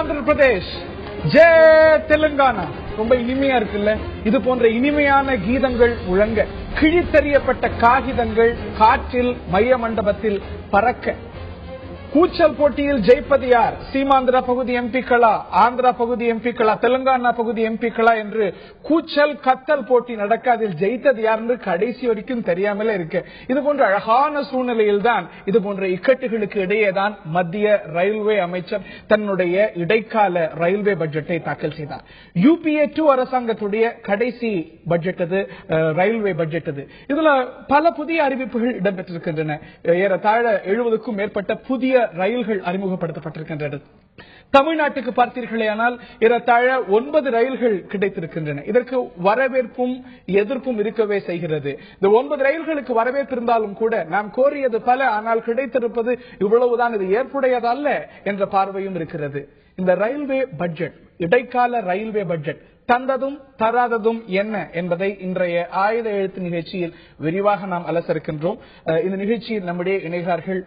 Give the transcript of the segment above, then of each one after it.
ஆந்திர பிரதேஷ், ஜெய் தெலுங்கானா. ரொம்ப இனிமையா இருக்குல்ல? இது போன்ற இனிமையான கீதங்கள் முழங்க, கிழித்தறியப்பட்ட காகிதங்கள் காற்றில் மைய மண்டபத்தில் பறக்க, கூச்சல் போட்டியில் ஜெயிப்பது யார்? சீமாந்திரா பகுதி எம்பிக்களா, ஆந்திரா பகுதி எம்பிக்களா, தெலுங்கானா பகுதி எம்பிக்களா என்று கூச்சல் கத்தல் போட்டி நடக்க, அதில் ஜெயித்தது யார் என்று கடைசி வரைக்கும் தெரியாமலே இருக்கு. இது போன்ற அழகான சூழ்நிலையில் தான், இது போன்ற இக்கட்டுகளுக்கு இடையேதான் மத்திய ரயில்வே அமைச்சர் தன்னுடைய இடைக்கால ரயில்வே பட்ஜெட்டை தாக்கல் செய்தார். UPA 2 அரசாங்கத்துடைய கடைசி பட்ஜெட் அது, ரயில்வே பட்ஜெட் அது. இதுல பல புதிய அறிவிப்புகள் இடம்பெற்றிருக்கின்றன. ஏறத்தாழ 70க்கும் மேற்பட்ட புதிய ரயில்கள் அறிமுகப்படுத்தப்பட்டிருக்கின்றன. தமிழ்நாட்டுக்கு பார்த்தீர்களேயானால் ஏறத்தாழ 9 ரயில்கள் கிடைத்திருக்கின்றன. இதற்கு வரவேற்பும் எதிர்ப்பும் இருக்கவே செய்கிறது. இந்த 9 ரயில்களுக்கு வரவேற்பு இருந்தாலும் கூட நாம் கோரியது பல, ஆனால் கிடைத்திருப்பது இவ்வளவுதான், இது ஏற்புடையதல்ல என்ற பார்வையும் இருக்கிறது. இந்த ரயில்வே பட்ஜெட், இடைக்கால ரயில்வே பட்ஜெட் தந்ததும் தராததும் என்ன என்பதை இன்றைய ஆயுத எழுத்து நிகழ்ச்சியில் விரிவாக நாம் அலசருக்கின்றோம். இந்த நிகழ்ச்சியில் நம்முடைய இணைகிறார்கள்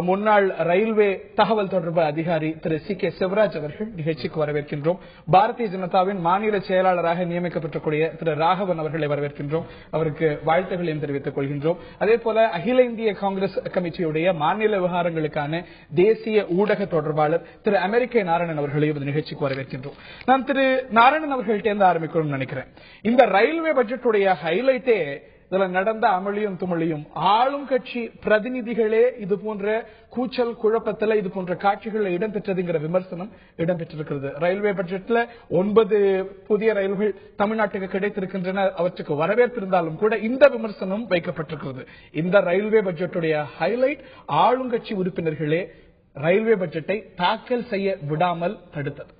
முன்னாள் ரயில்வே தகவல் தொடர்பு அதிகாரி திரு CK சிவராஜ் அவர்கள். நிகழ்ச்சிக்கு வரவேற்கின்றோம். பாரதிய ஜனதாவின் மாநில செயலாளராக நியமிக்கப்பட்டிருக்கூடிய திரு ராகவன் அவர்களை வரவேற்கின்றோம். அவருக்கு வாழ்த்துக்களையும் தெரிவித்துக் கொள்கின்றோம். அதே போல அகில இந்திய காங்கிரஸ் கமிட்டியுடைய மாநில விவகாரங்களுக்கான தேசிய ஊடக தொடர்பாளர் திரு அமெரிக்க நாராயணன் அவர்களையும் இந்த நிகழ்ச்சிக்கு வரவேற்கின்றோம். நான் திரு நாராயணன் அவர்கள்ட்ட ஆரம்பிக்கணும்னு நினைக்கிறேன். இந்த ரயில்வே பட்ஜெட்டுடைய ஹைலைட்டே இதுல நடந்த அமளியும் துமளியும், ஆளும் கட்சி பிரதிநிதிகளே இது போன்ற கூச்சல் குழப்பத்தில் இது போன்ற காட்சிகள் இடம்பெற்றதுங்கிற விமர்சனம் இடம்பெற்றிருக்கிறது. ரயில்வே பட்ஜெட்ல 9 புதிய ரயில்கள் தமிழ்நாட்டுக்கு கிடைத்திருக்கின்றன. அவற்றுக்கு வரவேற்பு இருந்தாலும் கூட இந்த விமர்சனம் வைக்கப்பட்டிருக்கிறது. இந்த ரயில்வே பட்ஜெட்டுடைய ஹைலைட் ஆளுங்கட்சி உறுப்பினர்களே ரயில்வே பட்ஜெட்டை தாக்கல் செய்ய விடாமல் தடுத்தது.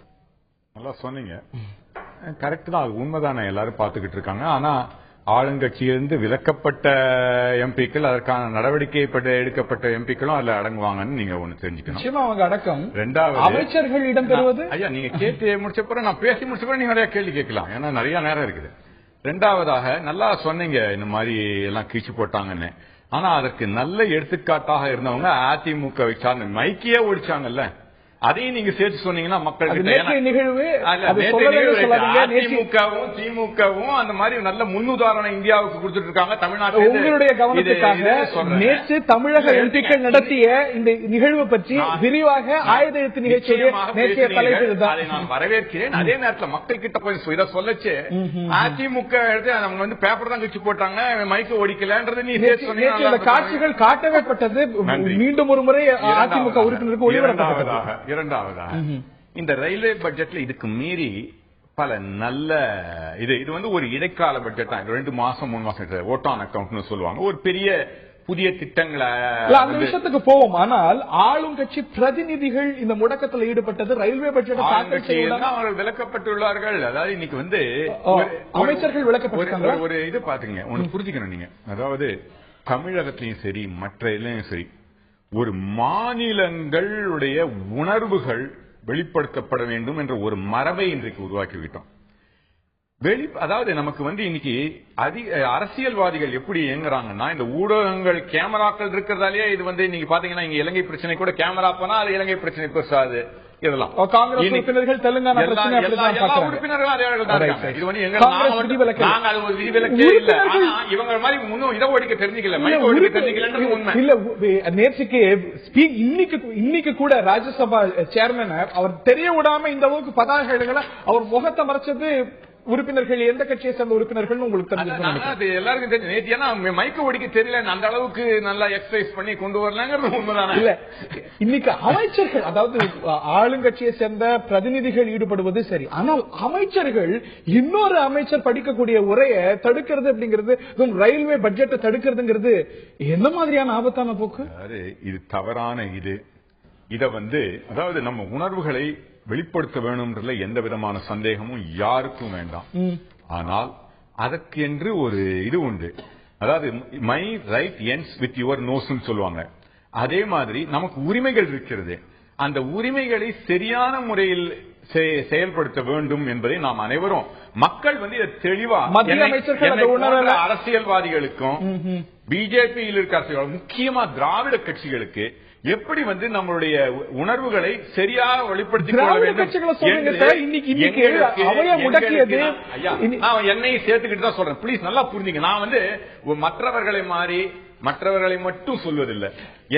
நல்லா சொன்னீங்க. கரெக்ட் தான், அது உண்மைதானே, எல்லாரும் பார்த்துக்கிட்டு இருக்காங்க. ஆனா ஆளுங்கட்சியிலிருந்து விலக்கப்பட்ட எம்பிக்கள், அதற்கான நடவடிக்கை எடுக்கப்பட்ட எம்பிக்களும் அதுல அடங்குவாங்கன்னு நீங்க ஒண்ணு தெரிஞ்சுக்கணும். அவங்க அடக்கம். ரெண்டாவது அமைச்சர்கள் இடம்பெறுவது. ஐயா, நீங்க கேட்டு முடிச்ச பிறகு நான் பேசி முடிச்ச பிறகு நீங்க நிறைய கேள்வி கேட்கலாம், ஏன்னா நிறைய நேரம் இருக்குது. ரெண்டாவதாக நல்லா சொன்னீங்க, இந்த மாதிரி எல்லாம் கீழ்ச்சி போட்டாங்கன்னு. ஆனா அதற்கு நல்ல எடுத்துக்காட்டாக இருந்தவங்க அதிமுக சார்ந்த மைக்கியே ஒழிச்சாங்கல்ல, அதையும் நீங்க சேர்த்து சொன்னீங்கன்னா மக்கள் நிகழ்வு அதிமுகவும் திமுகவும் அந்த மாதிரி நல்ல முன்னுதாரணம் இந்தியாவுக்கு கொடுத்துட்டு இருக்காங்க. தமிழ்நாட்டில் உங்களுடைய கவனத்துக்காக நேற்று தமிழக எம்பிக்கள் நடத்திய இந்த நிகழ்வு பற்றி விரிவாக ஆயுத எழுத்து நிகழ்ச்சியை நேற்றைய தலைப்பில் அதை நான் வரவேற்கிறேன். அதே நேரத்தில் மக்கள் கிட்ட போய் இதை சொல்லச்சு அதிமுக எடுத்து அவங்க வந்து பேப்பர் தான் கழிச்சு போட்டாங்க, மைக்கு ஒடிக்கலன்றது நீ சொன்னீங்க. காட்சிகள் காட்டவேப்பட்டது, மீண்டும் ஒரு முறை அதிமுக உறுப்பினருக்கு ஒளிபரப்பப்பட்டது. இரண்டாவதாக இந்த ரயில்வே பட்ஜெட்ல இதுக்கு மீறி பல நல்ல இது வந்து ஒரு இடைக்கால பட்ஜெட் தான். 2 மாசம் 3 மாசம் ஓட்டான் அக்கவுண்ட்னு சொல்லுவாங்க. ஒரு பெரிய புதிய திட்டங்களை அந்த விஷயத்துக்கு போவோம். ஆனால் ஆளும் கட்சி பிரதிநிதிகள் இந்த முடக்கத்தில் ஈடுபட்டது ரயில்வே பட்ஜெட் தாக்கல் செய்ய அவர்கள் விலக்கப்பட்டுள்ளார்கள். அதாவது இன்னைக்கு வந்து அமைச்சர்கள் விலக்கப்பட்டாங்க. ஒரு இது பாத்துங்க, ஒன்னு புரிஞ்சுக்கணும் நீங்க. அதாவது தமிழகத்திலையும் சரி மற்ற இதுலயும் சரி, ஒரு மாநிலங்களுடைய உணர்வுகள் வெளிப்படுத்தப்பட வேண்டும் என்ற ஒரு மரபை இன்றைக்கு உருவாக்கிவிட்டோம். அதாவது நமக்கு வந்து இன்னைக்கு அரசியல்வாதிகள் எப்படி இயங்குறாங்கன்னா, இந்த ஊடகங்கள் கேமராக்கள் இருக்கிறதாலே இது வந்து நீங்க பாத்தீங்கன்னா இங்க இலங்கை பிரச்சனை கூட கேமரா போனா அது இலங்கை பிரச்சனை பெருசாது. இதெல்லாம் காங்கிரஸ் உறுப்பினர்கள் தெலுங்கானா உறுப்பினர்கள் இது வந்து இவங்க மாதிரி முன்னும் இதை ஓடிக்க தெரிஞ்சுக்கல, மைக் ஓடிக்க தெரிஞ்சுக்கலன்றது உண்மை இல்ல. நேற்றுக்கு இன்னைக்கு கூட ராஜ்யசபா சேர்மன் அவர் தெரிய விடாம இந்த அளவுக்கு பதாகைகளை அவர் முகத்தை மறைச்சது உறுப்பினர்கள் எந்த கட்சியை சேர்ந்த உறுப்பினர்கள் உங்களுக்கு தெரிஞ்சு எல்லாருக்கும் தெரிஞ்சு. நேற்று ஏன்னா மைக்க ஓடிக்க தெரியல, அந்த அளவுக்கு நல்லா எக்ஸசைஸ் பண்ணி கொண்டு வரலாங்கிறது உண்மைதானே. இல்ல, இன்னைக்கு அமைச்சர்கள், அதாவது ஆளுங்கட்சியை சேர்ந்த பிரதிநிதிகள் ஈடுபடுவது சரி, ஆனால் அமைச்சர்கள் இன்னொரு அமைச்சர் படிக்கக்கூடிய உரையை தடுக்கிறது அப்படிங்கிறது, ரயில்வே பட்ஜெட்டை தடுக்கிறதுங்கிறது என்ன மாதிரியான ஆபத்தான போக்கு? இது தவறான இத வந்து அதாவது நம்ம உணர்வுகளை வெளிப்படுத்த வேணும்ன்றதுல எந்த விதமான சந்தேகமும் யாருக்கும் வேண்டாம். ஆனால் அதற்கு என்று ஒரு இது உண்டு. அதாவது my right ends with your nose சொல்லுவாங்க. அதே மாதிரி நமக்கு உரிமைகள் இருக்கிறது. அந்த உரிமைகளை சரியான முறையில் செயல்படுத்த வேண்டும் என்பதை நாம் அனைவரும் மக்கள் வந்து இதை தெளிவா அரசியல்வாதிகளுக்கும் பிஜேபியில் இருக்கிற முக்கியமா திராவிட கட்சிகளுக்கு எப்படி வந்து நம்மளுடைய உணர்வுகளை சரியாக வெளிப்படுத்திக் கொள்ள வேண்டும். என்னையும் சேர்த்துக்கிட்டு தான் சொல்றேன், பிளீஸ் நல்லா புரிஞ்சுங்க. நான் வந்து மற்றவர்களை மாறி மற்றவர்களை மட்டும் சொல்வதில்லை,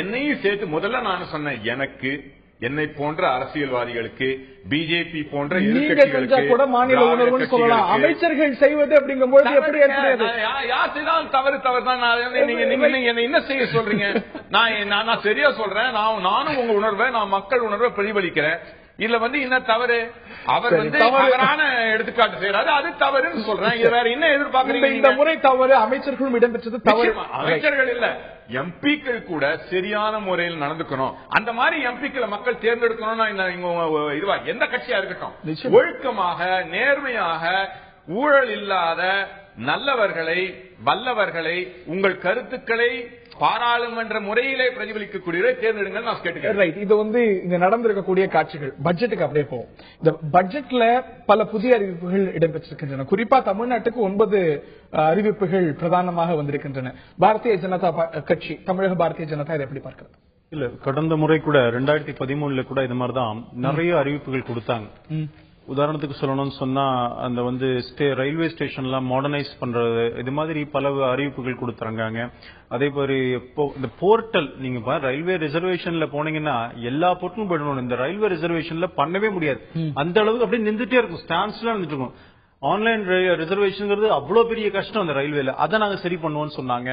என்னையும் சேர்த்து. முதல்ல நான் சொன்னேன், எனக்கு என்னை போன்ற அரசியல்வாதிகளுக்கு, பிஜேபி போன்ற கூட மாநில உணர்வுன்னு சொல்லலாம். அமைச்சர்கள் செய்வது அப்படிங்கும்போது எப்படி யார் செய்தாலும் தவறு தான். நீங்க என்ன செய்ய சொல்றீங்க? நான் சரியா சொல்றேன். நானும் உங்க உணர்வை, நான் மக்கள் உணர்வை பிரதிபலிக்கிறேன். இதுல வந்து என்ன தவறு? அவர் வந்து தவறான எடுத்துக்காட்டு செய்யறாரு, அது தவறுன்னு சொல்றேன். இது வேற என்ன எதிர்பார்க்கறீங்க? இந்த முறை தவறு அமைச்சர்களும் இடம்பெற்றது தவறு. அமைச்சர்கள் இல்ல, எம்பிக்கள் கூட சரியான முறையில் நடந்துக்கணும். அந்த மாதிரி எம்பிக்களை மக்கள் தேர்ந்தெடுக்கணும்னா இதுவா எந்த கட்சியா இருக்கட்டும், ஒழுக்கமாக நேர்மையாக ஊழல் இல்லாத நல்லவர்களை, வல்லவர்களை, உங்கள் கருத்துக்களை பாராளுமன்ற முறையிலே பிரதிபலிக்கக்கூடியவரை தேர்ந்தெடுங்கள் நான் கேட்டுக்கிறேன். இது வந்து இங்க நடந்திருக்கக்கூடிய காட்சிகள். பட்ஜெட்டுக்கு அப்படியே போவோம். இந்த பட்ஜெட்ல பல புதிய அறிவிப்புகள் இடம்பெற்றிருக்கின்றன. குறிப்பா தமிழ்நாட்டுக்கு 9 அறிவிப்புகள் பிரதானமாக வந்திருக்கின்றன. பாரதிய ஜனதா கட்சி, தமிழக பாரதிய ஜனதா இதை எப்படி பார்க்கிறது? இல்ல, கடந்த முறை கூட 2013 கூட இது மாதிரிதான் நிறைய அறிவிப்புகள் கொடுத்தாங்க. உதாரணத்துக்கு சொல்லணும்னு சொன்னா, அந்த வந்து ரயில்வே ஸ்டேஷன்லாம் மாடர்னைஸ் பண்றது, இது மாதிரி பல அறிவிப்புகள் கொடுத்துறாங்க. அதே மாதிரி இந்த போர்ட்டல், நீங்க ரயில்வே ரிசர்வேஷன்ல போனீங்கன்னா எல்லா போர்ட்டலும் போயிடணும். இந்த ரயில்வே ரிசர்வேஷன்ல பண்ணவே முடியாது, அந்த அளவுக்கு அப்படியே நின்றுட்டே இருக்கும், ஸ்டாண்ட்ஸ்லாம் நின்றுட்டு இருக்கும். ஆன்லைன் ரிசர்வேஷன் அவ்வளவு பெரிய கஷ்டம் அந்த ரயில்வேல. அதை நாங்க சரி பண்ணுவோம்னு சொன்னாங்க.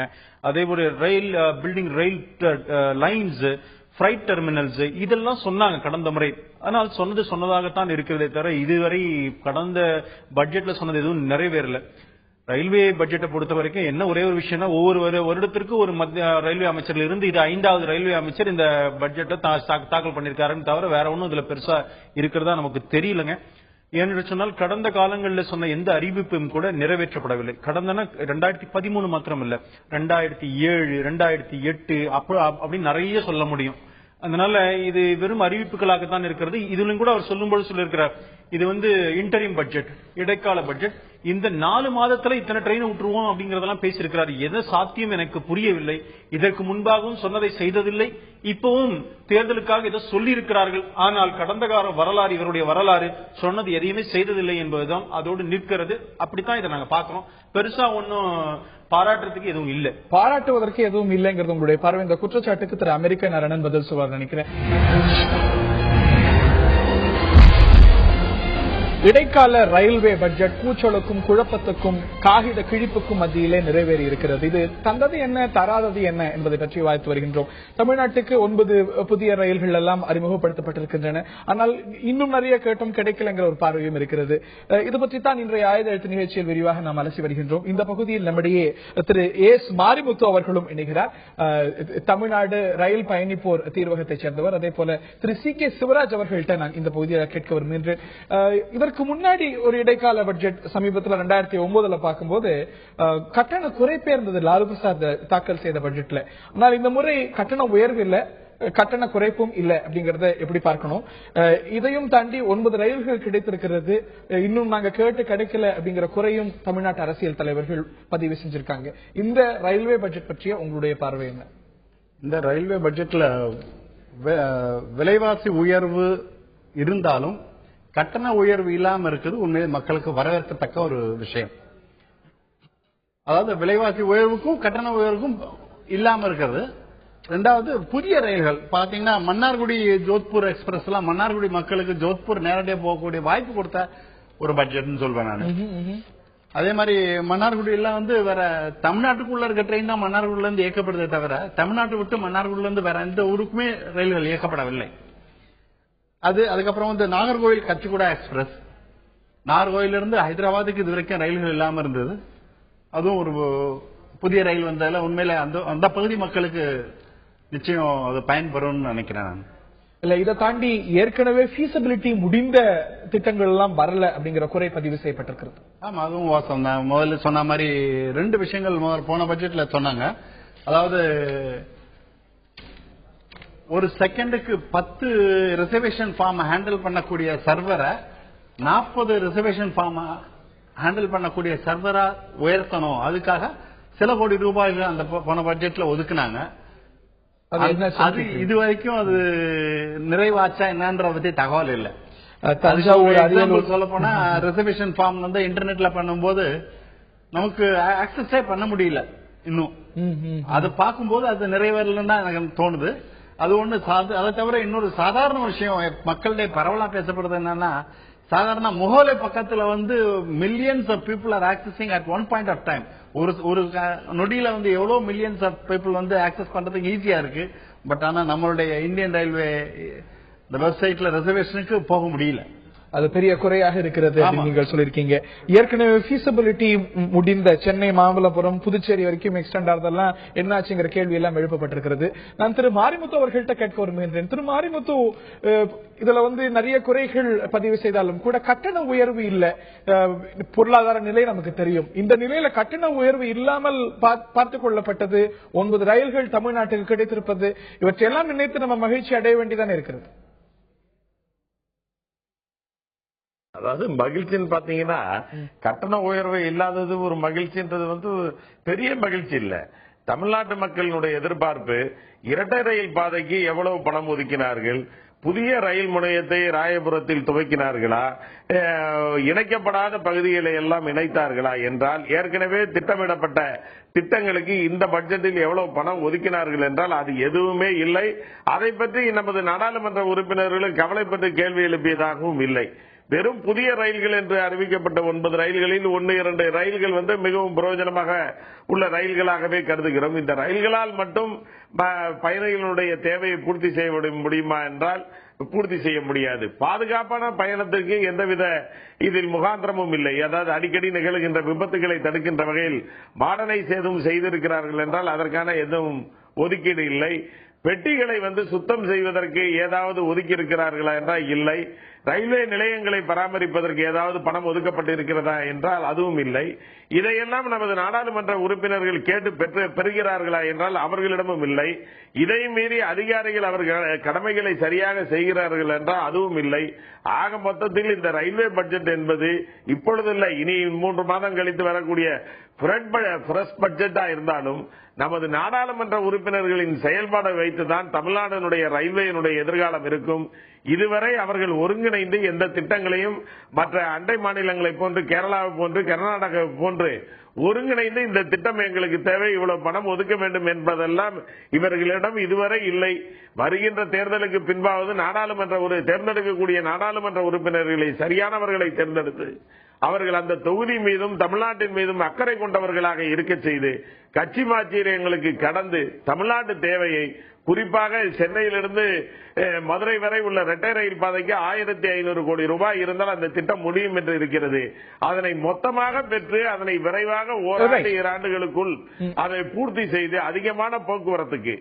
அதே மாதிரி ரயில் பில்டிங், ரயில் லைன்ஸ், ஃப்ரைட் டெர்மினல்ஸ், இதெல்லாம் சொன்னாங்க கடந்த முறை. ஆனால் சொன்னதாகத்தான் இருக்கிறதே தவிர இதுவரை கடந்த பட்ஜெட்ல சொன்னது எதுவும் நிறைவேறல. ரயில்வே பட்ஜெட்டை பொறுத்த வரைக்கும் என்ன ஒரே ஒரு விஷயம்னா, ஒவ்வொரு வருடத்திற்கு ஒரு மத்திய ரயில்வே அமைச்சர்ல இருந்து இது 5வது ரயில்வே அமைச்சர் இந்த பட்ஜெட்டை தாக்கல் பண்ணிருக்காருன்னு தவிர வேற ஒன்னும் இதுல பெருசா இருக்கிறதா நமக்கு தெரியலங்க. ஏன்னு சொன்னால் கடந்த காலங்களில் சொன்ன எந்த அறிவிப்பும் கூட நிறைவேற்றப்படவில்லை. கடந்த 2013 மாத்திரம் இல்ல, 2007, 2008 அப்படின்னு நிறைய சொல்ல முடியும். அதனால இது வெறும் அறிவிப்புகளாகத்தான் இருக்கிறது. இதுலயும் கூட அவர் சொல்லும்போது சொல்லியிருக்கிறார், இது வந்து இன்டரிம் பட்ஜெட், இடைக்கால பட்ஜெட், இந்த 4 மாதத்துல இத்தனை ட்ரெயின் விட்டுருவோம் அப்படிங்கறதெல்லாம் பேசியிருக்கிறார். எது சாத்தியம் எனக்கு புரியவில்லை. இதற்கு முன்பாகவும் சொன்னதை செய்ததில்லை, இப்பவும் தேர்தலுக்காக இதை சொல்லி இருக்கிறார்கள். ஆனால் கடந்த கால வரலாறு, இவருடைய வரலாறு சொன்னது எதையுமே செய்ததில்லை என்பதுதான் அதோடு நிற்கிறது. அப்படித்தான் இதை நாங்க பாக்குறோம். பெருசா ஒன்னும் பாராட்டுறதுக்கு எதுவும் இல்லை, பாராட்டுவதற்கு எதுவும் இல்லைங்கிறது உங்களுடைய பார்வை. இந்த குற்றச்சாட்டுக்கு திரு அமெரிக்க நாராயணன் பதில் சொல்வார் நினைக்கிறேன். இடைக்கால ரயில்வே பட்ஜெட் கூச்சலுக்கும் குழப்பத்துக்கும் காகித கிழிப்புக்கும் மத்தியிலே நிறைவேறி இருக்கிறது. இது தந்தது என்ன, தராதது என்ன என்பதை பற்றி வாய்த்து வருகின்றோம். தமிழ்நாட்டுக்கு 9 புதிய ரயில்கள் எல்லாம் அறிமுகப்படுத்தப்பட்டிருக்கின்றன. ஆனால் இன்னும் நிறைய கேட்டும் கிடைக்கலங்கிற ஒரு பார்வையும் இருக்கிறது. இது பற்றி தான் இன்றைய ஆயுத எழுத்து நிகழ்ச்சியில் விரிவாக நாம் அலசி வருகின்றோம். இந்த பகுதியில் நம்மிடையே திரு எஸ் மாரிமுத்து அவர்களும் இணைகிறார். தமிழ்நாடு ரயில் பயணிப்போர் தீர்வகத்தைச் சேர்ந்தவர். அதே போல திரு சி கே சிவராஜ் அவர்கள்ட்ட நான் இந்த பகுதியில் கேட்க விரும்புகின்றேன். இதற்கு முன்னாடி ஒரு இடைக்கால பட்ஜெட் சமீபத்தில் 2009 பார்க்கும்போது கட்டண குறைப்பே இருந்தது லாலு பிரசாத் தாக்கல் செய்த பட்ஜெட்ல. ஆனால் இந்த முறை கட்டண உயர்வு இல்ல, கட்டண குறைப்பும் இல்ல. அப்படிங்கறத எப்படி பார்க்கணும்? இதையும் தாண்டி 9 ரயில்கள் கிடைத்திருக்கிறது, இன்னும் நாங்க கேட்டு கிடைக்கல அப்படிங்கிற குறையும் தமிழ்நாட்டு அரசியல் தலைவர்கள் பதிவு செஞ்சிருக்காங்க. இந்த ரயில்வே பட்ஜெட் பற்றிய உங்களுடைய பார்வை என்ன? இந்த ரயில்வே பட்ஜெட்ல விலைவாசி உயர்வு இருந்தாலும் கட்டண உயர்வு இல்லாம இருக்குது உண்மையிலே மக்களுக்கு வரவேற்கத்தக்க ஒரு விஷயம். அதாவது விலைவாசி உயர்வுக்கும் கட்டண உயர்வுக்கும் இல்லாம இருக்கிறது. ரெண்டாவது, புதிய ரயில்கள் பாத்தீங்கன்னா மன்னார்குடி ஜோத்பூர் எக்ஸ்பிரஸ் எல்லாம் மன்னார்குடி மக்களுக்கு ஜோத்பூர் நேரடியாக போகக்கூடிய வாய்ப்பு கொடுத்த ஒரு பட்ஜெட்னு சொல்வேன் நான். அதே மாதிரி மன்னார்குடி எல்லாம் வந்து வேற தமிழ்நாட்டுக்குள்ள இருக்க ட்ரெயின் தான் மன்னார்குடியில இருந்து இயக்கப்படுதே தவிர தமிழ்நாட்டை விட்டு மன்னார்குடியில இருந்து வேற எந்த ஊருக்குமே ரயில்கள் இயக்கப்படவில்லை. அதுக்கப்புறம் வந்து நாகர்கோவில் கச்சிகுடா எக்ஸ்பிரஸ், நாகர்கோவிலிருந்து ஹைதராபாத்துக்கு இது வரைக்கும் ரயில்கள் இல்லாம இருந்தது. அதுவும் ஒரு புதிய ரயில் வந்ததுல உண்மையில அந்த பகுதி மக்களுக்கு நிச்சயம் அது பயன்பெறும் நினைக்கிறேன் நான். இல்ல, இதை தாண்டி ஏற்கனவே ஃபீசிபிலிட்டி முடிந்த திட்டங்கள் எல்லாம் வரல அப்படிங்கிற குறை பதிவு செய்யப்பட்டிருக்கிறது. ஆமா, அதுவும் வாசம் தான். முதல்ல சொன்ன மாதிரி 2 விஷயங்கள் போன பட்ஜெட்ல சொன்னாங்க. அதாவது ஒரு செகண்டுக்கு 10 ரிசர்வேஷன் ஃபார்ம் ஹேண்டில் பண்ணக்கூடிய சர்வரை 40 ரிசர்வேஷன் ஃபார்ம் ஹேண்டில் பண்ணக்கூடிய சர்வரா உயர்த்தணும். அதுக்காக சில கோடி ரூபாய்கள் அந்த போன பட்ஜெட்ல ஒதுக்குனாங்க. அது இதுவரைக்கும் அது நிறைவாச்சா என்னன்ற பத்தி தகவல் இல்ல. தஞ்சாவூர் சொல்ல போனா ரிசர்வேஷன் ஃபார்ம் வந்து இன்டர்நெட்ல பண்ணும்போது நமக்கு ஆக்சஸே பண்ண முடியல இன்னும். அது பார்க்கும்போது அது நிறைவேறலன்னு தான் எனக்கு தோணுது. அது ஒண்ணு. அதை தவிர இன்னொரு சாதாரண விஷயம் மக்களுடைய பரவலா பேசப்படுறது என்னன்னா, சாதாரண முகவலை பக்கத்துல வந்து millions of people are accessing at one point of time. ஒரு நொடியில வந்து எவ்வளவு மில்லியன்ஸ் ஆஃப் பீப்புள் வந்து ஆக்சஸ் பண்றதுக்கு ஈஸியா இருக்கு. பட் ஆனா நம்மளுடைய இந்தியன் ரயில்வே இந்த வெப்சைட்ல ரிசர்வேஷனுக்கு போக முடியல. அது பெரிய குறையாக இருக்கிறது நீங்கள் சொல்லிருக்கீங்க. ஏற்கனவே ஃபீசிபிலிட்டி முடிந்த சென்னை, மாமல்லபுரம், புதுச்சேரி வரைக்கும் எக்ஸ்டெண்ட் ஆகிறதெல்லாம் என்னாச்சுங்கிற கேள்வி எல்லாம் எழுப்பப்பட்டிருக்கிறது. நான் திரு மாரிமுத்து அவர்கள்ட்ட கேட்க விரும்புகின்றேன். திரு மாரிமுத்து, இதுல வந்து நிறைய குறைகள் பதிவு செய்தாலும் கூட கட்டண உயர்வு இல்ல. பொருளாதார நிலை நமக்கு தெரியும். இந்த நிலையில கட்டண உயர்வு இல்லாமல் பார்த்துக் கொள்ளப்பட்டது 9 ரயில்கள் தமிழ்நாட்டுக்கு கிடைத்திருப்பது, இவற்றையெல்லாம் நினைத்து நம்ம மகிழ்ச்சி அடைய வேண்டியதானே இருக்கிறது. அதாவது மகிழ்ச்சின்னு பாத்தீங்கன்னா, கட்டண உயர்வு இல்லாதது ஒரு மகிழ்ச்சின்றது வந்து பெரிய மகிழ்ச்சி இல்ல. தமிழ்நாட்டு மக்களினுடைய எதிர்பார்ப்பு இரட்டை ரயில் பாதைக்கு எவ்வளவு பணம் ஒதுக்கினார்கள், புதிய ரயில் முனையத்தை ராயபுரத்தில் துவக்கினார்களா, இணைக்கப்படாத பகுதிகளை எல்லாம் இணைத்தார்களா என்றால், ஏற்கனவே திட்டமிடப்பட்ட திட்டங்களுக்கு இந்த பட்ஜெட்டில் எவ்வளவு பணம் ஒதுக்கினார்கள் என்றால் அது எதுவுமே இல்லை. அதை பற்றி நமது நாடாளுமன்ற உறுப்பினர்களும் கவலைப்பட்டு கேள்வி எழுப்பியதாகவும் இல்லை. வெறும் புதிய ரயில்கள் என்று அறிவிக்கப்பட்ட 9 ரயில்களில் 1-2 ரயில்கள் வந்து மிகவும் பிரயோஜனமாக உள்ள ரயில்களாகவே கருதுகிறோம். இந்த ரயில்களால் மட்டும் பயணிகளுடைய தேவையை பூர்த்தி செய்ய முடியுமா என்றால் பூர்த்தி செய்ய முடியாது. பாதுகாப்பான பயணத்திற்கு எந்தவித இதில் முகாந்திரமும் இல்லை. அதாவது அடிக்கடி நிகழ்கின்ற விபத்துகளை தடுக்கின்ற வகையில் மாடர்னைஸ் எதுவும் செய்திருக்கிறார்கள் என்றால் அதற்கான எதுவும் ஒதுக்கீடு இல்லை. பெட்டிகளை வந்து சுத்தம் செய்வதற்கு ஏதாவது ஒதுக்கி இருக்கிறார்களா என்றால் இல்லை. ரயில்வே நிலையங்களை பராமரிப்பதற்கு ஏதாவது பணம் ஒதுக்கப்பட்டு இருக்கிறதா என்றால் அதுவும் இல்லை. இதையெல்லாம் நமது நாடாளுமன்ற உறுப்பினர்கள் கேட்டு பெறுகிறார்களா என்றால் அவர்களிடமும் இல்லை. இதை மீறி அதிகாரிகள் அவர்கள் கடமைகளை சரியாக செய்கிறார்கள் என்றால் அதுவும் இல்லை. ஆக மொத்தத்தில் இந்த ரயில்வே பட்ஜெட் என்பது இப்பொழுதில்லை, இனி 3 மாதம் கழித்து வரக்கூடிய ஃப்ரெஷ் பட்ஜெட்டா இருந்தாலும் நமது நாடாளுமன்ற உறுப்பினர்களின் செயல்பாடை வைத்துதான் தமிழ்நாட்டினுடைய ரயில்வேயினுடைய எதிர்காலம் இருக்கும். இதுவரை அவர்கள் ஒருங்கிணைந்து எந்த திட்டங்களையும் மற்ற அண்டை மாநிலங்களை போன்று, கேரளாவை போன்று, கர்நாடகா போன்று ஒருங்கிணைந்து இந்த திட்டம் எங்களுக்கு தேவை, இவ்வளவு பணம் ஒதுக்க வேண்டும் என்பதெல்லாம் இவர்களிடம் இதுவரை இல்லை. வருகின்ற தேர்தலுக்கு பின்பாவது தேர்ந்தெடுக்கக்கூடிய நாடாளுமன்ற உறுப்பினர்களை சரியானவர்களை தேர்ந்தெடுத்து அவர்கள் அந்த தொகுதி மீதும் தமிழ்நாட்டின் மீதும் அக்கறை கொண்டவர்களாக இருக்க செய்து கட்சி மாச்சரியங்களுக்கு கடந்து தமிழ்நாட்டு தேவையை, குறிப்பாக சென்னையிலிருந்து மதுரை வரை உள்ள இரட்டை ரயில் பாதைக்கு 1500 கோடி ரூபாய் இருந்தால் அந்த திட்டம் முடியும் என்று இருக்கிறது. அதனை மொத்தமாக பெற்று அதனை விரைவாக 2 ஆண்டுகளுக்குள் அதை பூர்த்தி செய்து அதிகமான போக்குவரத்துக்கு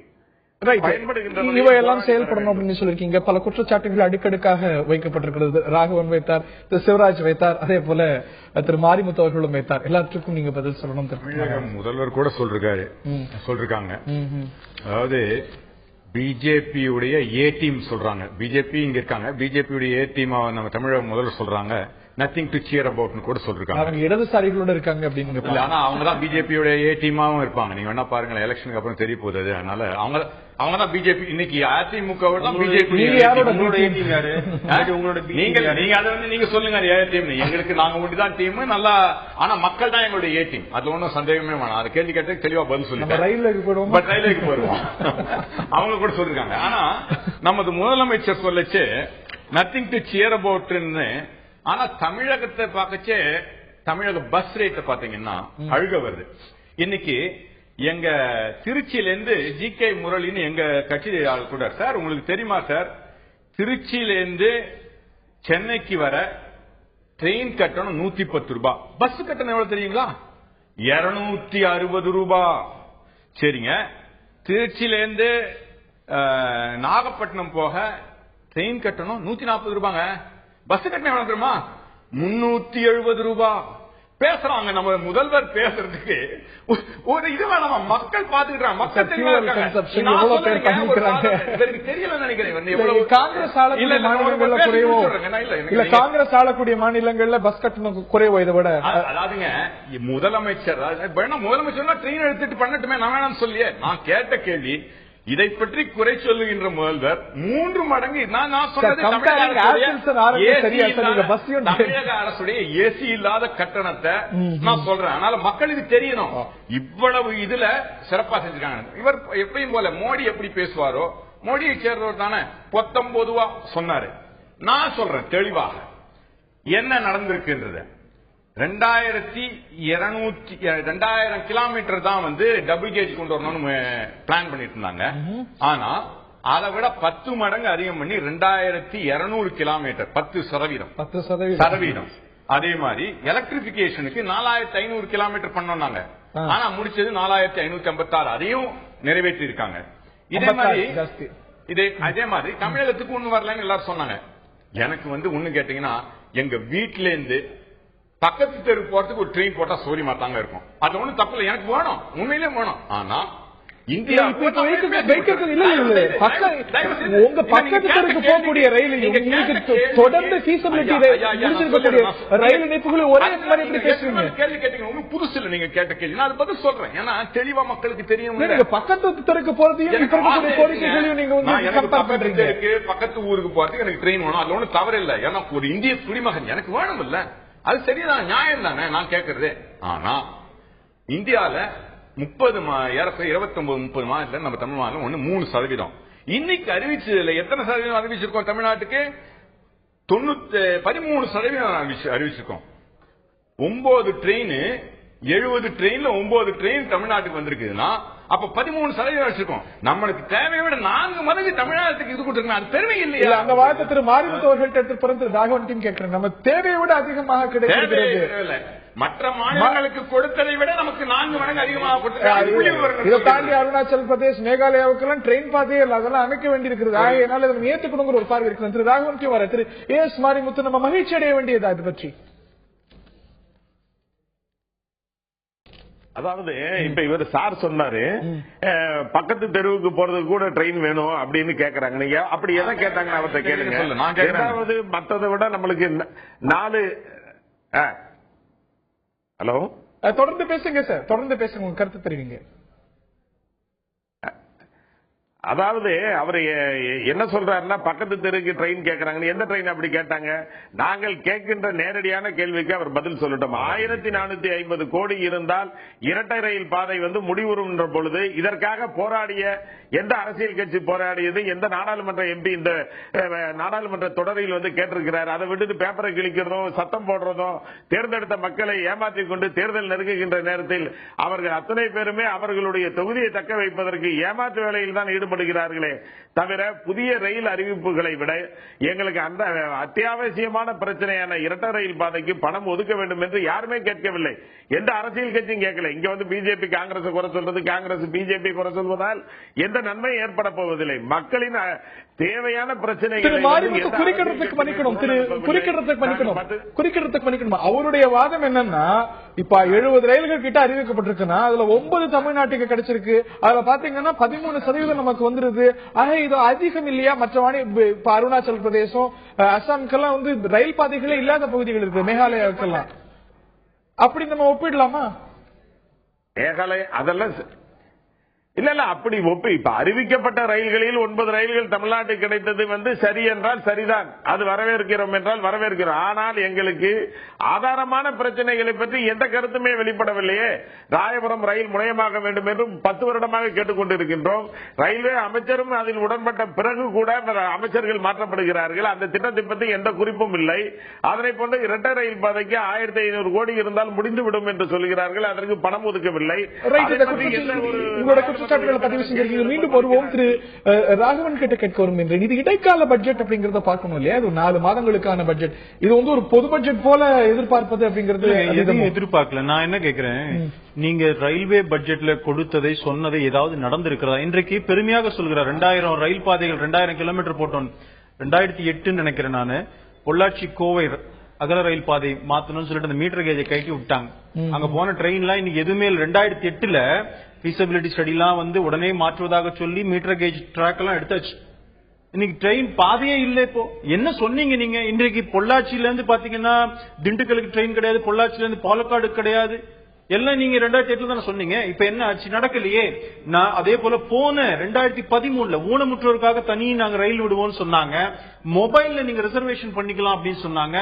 இவையெல்லாம் செயல்படணும் அப்படின்னு சொல்லிருக்கீங்க. பல குற்றச்சாட்டுகள் அடுக்கடுக்காக வைக்கப்பட்டிருக்கிறது. ராகவன் வைத்தார், திரு சிவராஜ் வைத்தார், அதே போல திரு மாரிமுத்து அவர்களும் வைத்தார். எல்லாத்துக்கும் நீங்க பதில் சொல்லணும். முதல்வர் கூட சொல்றாங்க. அதாவது பிஜேபி உடைய ஏ டீம் சொல்றாங்க. பிஜேபி இங்க இருக்காங்க, பிஜேபி உடைய ஏ டீம் நம்ம தமிழக முதல்வர் சொல்றாங்க. நத்திங் டு சியர் அபவுட் கூட சொல்றாங்க. அவங்க இடதுசாரிகளோட இருக்காங்க அப்படின்னு. ஆனா அவங்க தான் பிஜேபியோட ஏ டீமாவும் இருப்பாங்க. நீங்க வேணா பாருங்க, எலெக்ஷனுக்கு அப்புறம் தெரிய போகுது. அதனால அவங்க தான் பிஜேபி. இன்னைக்கு அதிமுக பிஜேபி. நீங்க அதை வந்து நீங்க சொல்லுங்க ஏ டீம். எங்களுக்கு நாங்க ஒண்டிதான் டீம் நல்லா. ஆனா மக்கள் தான் எங்களுடைய ஏ டீம். அதுல ஒன்னும் சந்தேகமே வேணாம். அதை கேள்வி கேட்டு தெளிவா பதில் சொல்லுங்க. ரயிலுக்கு போயிடுவோம். அவங்க கூட சொல்லிருக்காங்க. ஆனா நமது முதலமைச்சர் சொல்லச்சு நத்திங் டு சியர் அபவுட்னு. ஆனா தமிழகத்தை பார்க்கச்சே தமிழக பஸ் ரேட்டை பாத்தீங்கன்னா அழுக வருது. இன்னைக்கு எங்க திருச்சியிலேருந்து ஜி.கே. முரளின்னு எங்க கட்சி ஆள் கூட, சார் உங்களுக்கு தெரியுமா சார், திருச்சியிலேருந்து சென்னைக்கு வர ட்ரெயின் கட்டணம் 110 ரூபாய், பஸ் கட்டணம் எவ்வளவு தெரியுங்களா? 260 ரூபாய். சரிங்க, திருச்சியிலேருந்து நாகப்பட்டினம் போக ட்ரெயின் கட்டணம் 140 ரூபாங்க. பஸ் கட்டணம் எவ்வளவு தெரியுமா? 370 ரூபாய். பேசுறாங்க நம்ம முதல்வர் பேசுறதுக்கு ஒரு இது வேணாமா? மக்கள் பாத்துக்கிறாங்க. மக்கள் தெரியல நினைக்கிறேன். காங்கிரஸ் ஆளக்கூடிய மாநிலங்கள்ல பஸ் கட்டணம் குறைவோ இதை விட. அதாவதுங்க முதலமைச்சர் ட்ரெயின் எடுத்துட்டு பண்ணட்டுமே, நான் வேணாம் சொல்லியே. நான் கேட்ட கேள்வி, இதை பற்றி குறை சொல்லுகின்ற முதல்வர் 3 மடங்கு நான் சொன்னது தமிழக அரசுடைய ஏசி இல்லாத கட்டணத்தை நான் சொல்றேன். அதனால மக்களுக்கு தெரியணும் இவ்வளவு இதுல சிறப்பா செஞ்சிருக்காங்க. இவர் எப்பயும் போல மோடி எப்படி பேசுவாரோ, மோடியை சேர்ந்தவர் தானே 19 சொன்னாரு. நான் சொல்றேன் தெளிவாக என்ன நடந்திருக்குன்றது. 2200 கிலோமீட்டர் தான் டபுள் கேஜ் கொண்டு வரணும்னு பிளான் பண்ணிட்டு இருந்தாங்க. ஆனா அதை விட 10 மடங்கு அதிகம் பண்ணி 2200 கிலோமீட்டர் 10%. அதே மாதிரி எலக்ட்ரிபிகேஷனுக்கு 4500 கிலோமீட்டர் பண்ணோம்னாங்க. ஆனா முடிச்சது 4556. அதையும் நிறைவேற்றி இருக்காங்க. அதே மாதிரி தமிழகத்துக்கு ஒண்ணு வரலன்னு எல்லாரும் சொன்னாங்க. எனக்கு ஒண்ணு கேட்டீங்கன்னா, எங்க வீட்டுல இருந்து பக்கத்து தெரு போறதுக்கு ஒரு ட்ரெயின் போட்டா சோரி மாத்தாங்க இருக்கும். அது ஒண்ணு தப்பு இல்லை, எனக்கு வேணும், உண்மையிலே வேணும். ஆனா இந்தியா உங்க பக்கத்து தெருக்கு போகக்கூடிய தொடர்ந்து ரயில் இணைப்புகளை ஒரே மாதிரி பேசுறீங்க. கேள்வி கேட்டீங்க, உங்களுக்கு புதுசு இல்லை. நீங்க கேட்ட கேள்வி நான் பதில் சொல்றேன். ஏன்னா தெளிவா மக்களுக்கு தெரியும். பக்கத்து தெருக்கு போறதையும் கோரிக்கைகளையும் நீங்க பக்கத்து ஊருக்கு போறதுக்கு எனக்கு ட்ரெயின் வேணும். அது ஒண்ணு தவறு இல்லை. ஏன்னா ஒரு இந்திய குடிமகன் எனக்கு வேணும் இல்ல, அது சரிதான், நியாயம் தானே நான் கேட்கறது. ஆனா இந்தியால 29 30 மாதத்துல நம்ம தமிழ் மாநிலம் 3%. இன்னைக்கு அறிவிச்சதுல எத்தனை சதவீதம் அறிவிச்சிருக்கோம்? தமிழ்நாட்டுக்கு 13% அறிவிச்சிருக்கோம். 9 ட்ரெயின் 70 ட்ரெயின்ல 9 ட்ரெயின் தமிழ்நாட்டுக்கு வந்திருக்குதுன்னா அப்ப 13% வச்சிருக்கோம். நம்மளுக்கு தேவையை விட 4 மடங்கு தமிழ்நாட்டுக்கு இது கொடுத்துருக்கோம். அது பெருமை இல்லையா? அந்த வார்த்தை திரு மாரிமுத்து அவர்கள்ட்ட பிறந்து ராகவன் கேட்கிறேன். நம்ம தேவையை விட அதிகமாக கிடைக்கிறது. மற்ற மாநிலங்களுக்கு கொடுத்ததை விட நமக்கு 4 மடங்கு அதிகமாக கொடுத்திருக்காங்க. இதை தாண்டி அருணாச்சல் பிரதேஷ் மேகாலயாவுக்கெல்லாம் ட்ரெயின் பாதையே இல்லை, அதெல்லாம் அமைக்க வேண்டியிருக்கிறது. அதனால இதை ஏற்றுக்கணுங்கிற ஒரு பார்வை இருக்கிறது. திரு ராகவன் வர திரு எஸ் மாரிமுத்து, நம்ம மகிழ்ச்சி அடைய வேண்டியதா இது பற்றி? அதாவது இப்ப இவர் சார் சொன்னாரு, பக்கத்து தெருவுக்கு போறதுக்கு கூட ட்ரெயின் வேணும் அப்படின்னு கேக்குறாங்க. நீங்க அப்படி எதை கேட்டாங்கன்னு அவர்கிட்ட கேளுங்க. ஏதாவது மற்றதை விட நம்மளுக்கு 4 ஹலோ தொடர்ந்து பேசுங்க சார், தொடர்ந்து பேசுங்க, உங்க கருத்து தெரிவிங்க. அதாவது அவரு என்ன சொல்றாருன்னா, பக்கத்து தெருக்கு ட்ரெயின் கேட்கறாங்க. எந்த ட்ரெயின் அப்படி கேட்டாங்க? நாங்கள் கேட்கின்ற நேரடியான கேள்விக்கு அவர் பதில் சொல்லட்டும். 1450 கோடி இருந்தால் இரட்டை ரயில் பாதை முடிவுறும் என்ற பொழுது இதற்காக போராடிய எந்த அரசியல் கட்சி போராடியது? எந்த நாடாளுமன்ற எம்பி இந்த நாடாளுமன்ற தொடரில் கேட்டிருக்கிறார்? அதை விட்டுட்டு பேப்பரை கிழிக்கிறதும் சத்தம் போடுறதும், தேர்ந்தெடுத்த மக்களை ஏமாற்றிக் கொண்டு தேர்தல் நெருங்குகின்ற நேரத்தில் அவர்கள் அத்தனை பேருமே அவர்களுடைய தொகுதியை தக்க வைப்பதற்கு ஏமாற்று வேலையில் தான் ஈடுபடுகிறார்களே தவிர புதிய ரயில் அறிவிப்புகளை விட எங்களுக்கு அந்த அத்தியாவசியமான பிரச்சனையான இரட்டை ரயில் பாதைக்கு பணம் ஒதுக்க வேண்டும் என்று யாருமே கேட்கவில்லை. எந்த அரசியல் கட்சியும் கேட்கல. இங்க பிஜேபி காங்கிரஸ் குறை சொல்றது, காங்கிரஸ் பிஜேபி குறை சொல்வதால் எந்த நன்மை ஏற்பட போவதில்லை. மக்களின் தேவையான பிரச்சனைகள் அவருடைய வாதம் என்னன்னா, இப்ப 70 ரயில்கள் கிட்ட அறிவிக்கப்பட்டிருக்குன்னா அதுல 9 தமிழ்நாட்டுக்கு கிடைச்சிருக்கு. அதுல பாத்தீங்கன்னா 13% நமக்கு வந்துருது. ஆக இது அதிகம் இல்லையா? மற்ற இப்ப அருணாச்சல் பிரதேசம், அசாம்க்கெல்லாம் ரயில் பாதைகளே இல்லாத பகுதிகள் இருக்கு, மேகாலயாவுக்கெல்லாம். அப்படி நம்ம ஒப்பிடலாமா? மேகாலயா அதெல்லாம் இல்ல அப்படி இப்ப அறிவிக்கப்பட்ட ரயில்களில் 9 ரயில்கள் தமிழ்நாட்டுக்கு கிடைத்தது சரி என்றால் சரிதான், அது வரவேற்கிறோம் என்றால் வரவேற்கிறோம். ஆனால் எங்களுக்கு ஆதாரமான பிரச்சனைகளை பற்றி எந்த கருத்துமே வெளிப்படவில்லையே. ராயபுரம் ரயில் முனையமாக வேண்டும் என்று 10 வருடமாக கேட்டுக்கொண்டிருக்கின்றோம். ரயில்வே அமைச்சரும் அதில் உடன்பட்ட பிறகு கூட அமைச்சர்கள் மாற்றப்படுகிறார்கள். அந்த திட்டத்தை பற்றி எந்த குறிப்பும் இல்லை. அதனை போன்ற இரட்டை ரயில் பாதைக்கு 1500 கோடி இருந்தால் முடிந்துவிடும் என்று சொல்கிறார்கள். அதற்கு பணம் ஒதுக்கவில்லை. பதிவு செஞ்சிருக்கீங்க. மீண்டும் வருவோம். திரு ராகவன் கிட்ட கேட்க வரும் என்று, இது இடைக்கால பட்ஜெட் அப்படிங்கறத பார்க்கணும் இல்லையா? இது 4 மாதங்களுக்கான பட்ஜெட். இது ஒரு பொது பட்ஜெட் போல எதிர்பார்ப்பது அப்படிங்கிறது எதிர்பார்க்கல. நான் என்ன கேட்கிறேன், நீங்க ரயில்வே பட்ஜெட்ல கொடுத்ததை சொன்னதை ஏதாவது நடந்திருக்கிறதா? இன்றைக்கு பெருமையாக சொல்கிறார் 2000 ரயில் பாதைகள் 2000 கிலோமீட்டர் போட்டோம். 2008 நினைக்கிறேன் நானு. பொள்ளாச்சி கோவை அகல ரயில் பாதை மாத்தணும்னு சொல்லிட்டு அந்த மீட்டர் கேஜை கைட்டி விட்டாங்க. அங்க போன ட்ரெயின்லாம் இன்னைக்கு எதுவுமே 2008ல ஃபீசிபிலிட்டி ஸ்டடி எல்லாம் உடனே மாற்றுவதாக சொல்லி மீட்டர் கேஜ் ட்ராக் எல்லாம் எடுத்தாச்சு. இன்னைக்கு ட்ரெயின் பாதையே இல்லை. இப்போ என்ன சொன்னீங்க நீங்க? இன்றைக்கு பொள்ளாச்சியில இருந்து பாத்தீங்கன்னா திண்டுக்கலுக்கு ட்ரெயின் கிடையாது, பொள்ளாச்சியில இருந்து பாலக்காடு கிடையாது. எல்லாம் நீங்க 2008 தானே சொன்னீங்க. இப்ப என்ன ஆச்சு? நடக்கலையே. நான் அதே போல போன 2013 ஊனமுற்றோருக்காக தனி நாங்க ரயில் விடுவோம்னு சொன்னாங்க. மொபைல்ல நீங்க ரிசர்வேஷன் பண்ணிக்கலாம் அப்படின்னு சொன்னாங்க.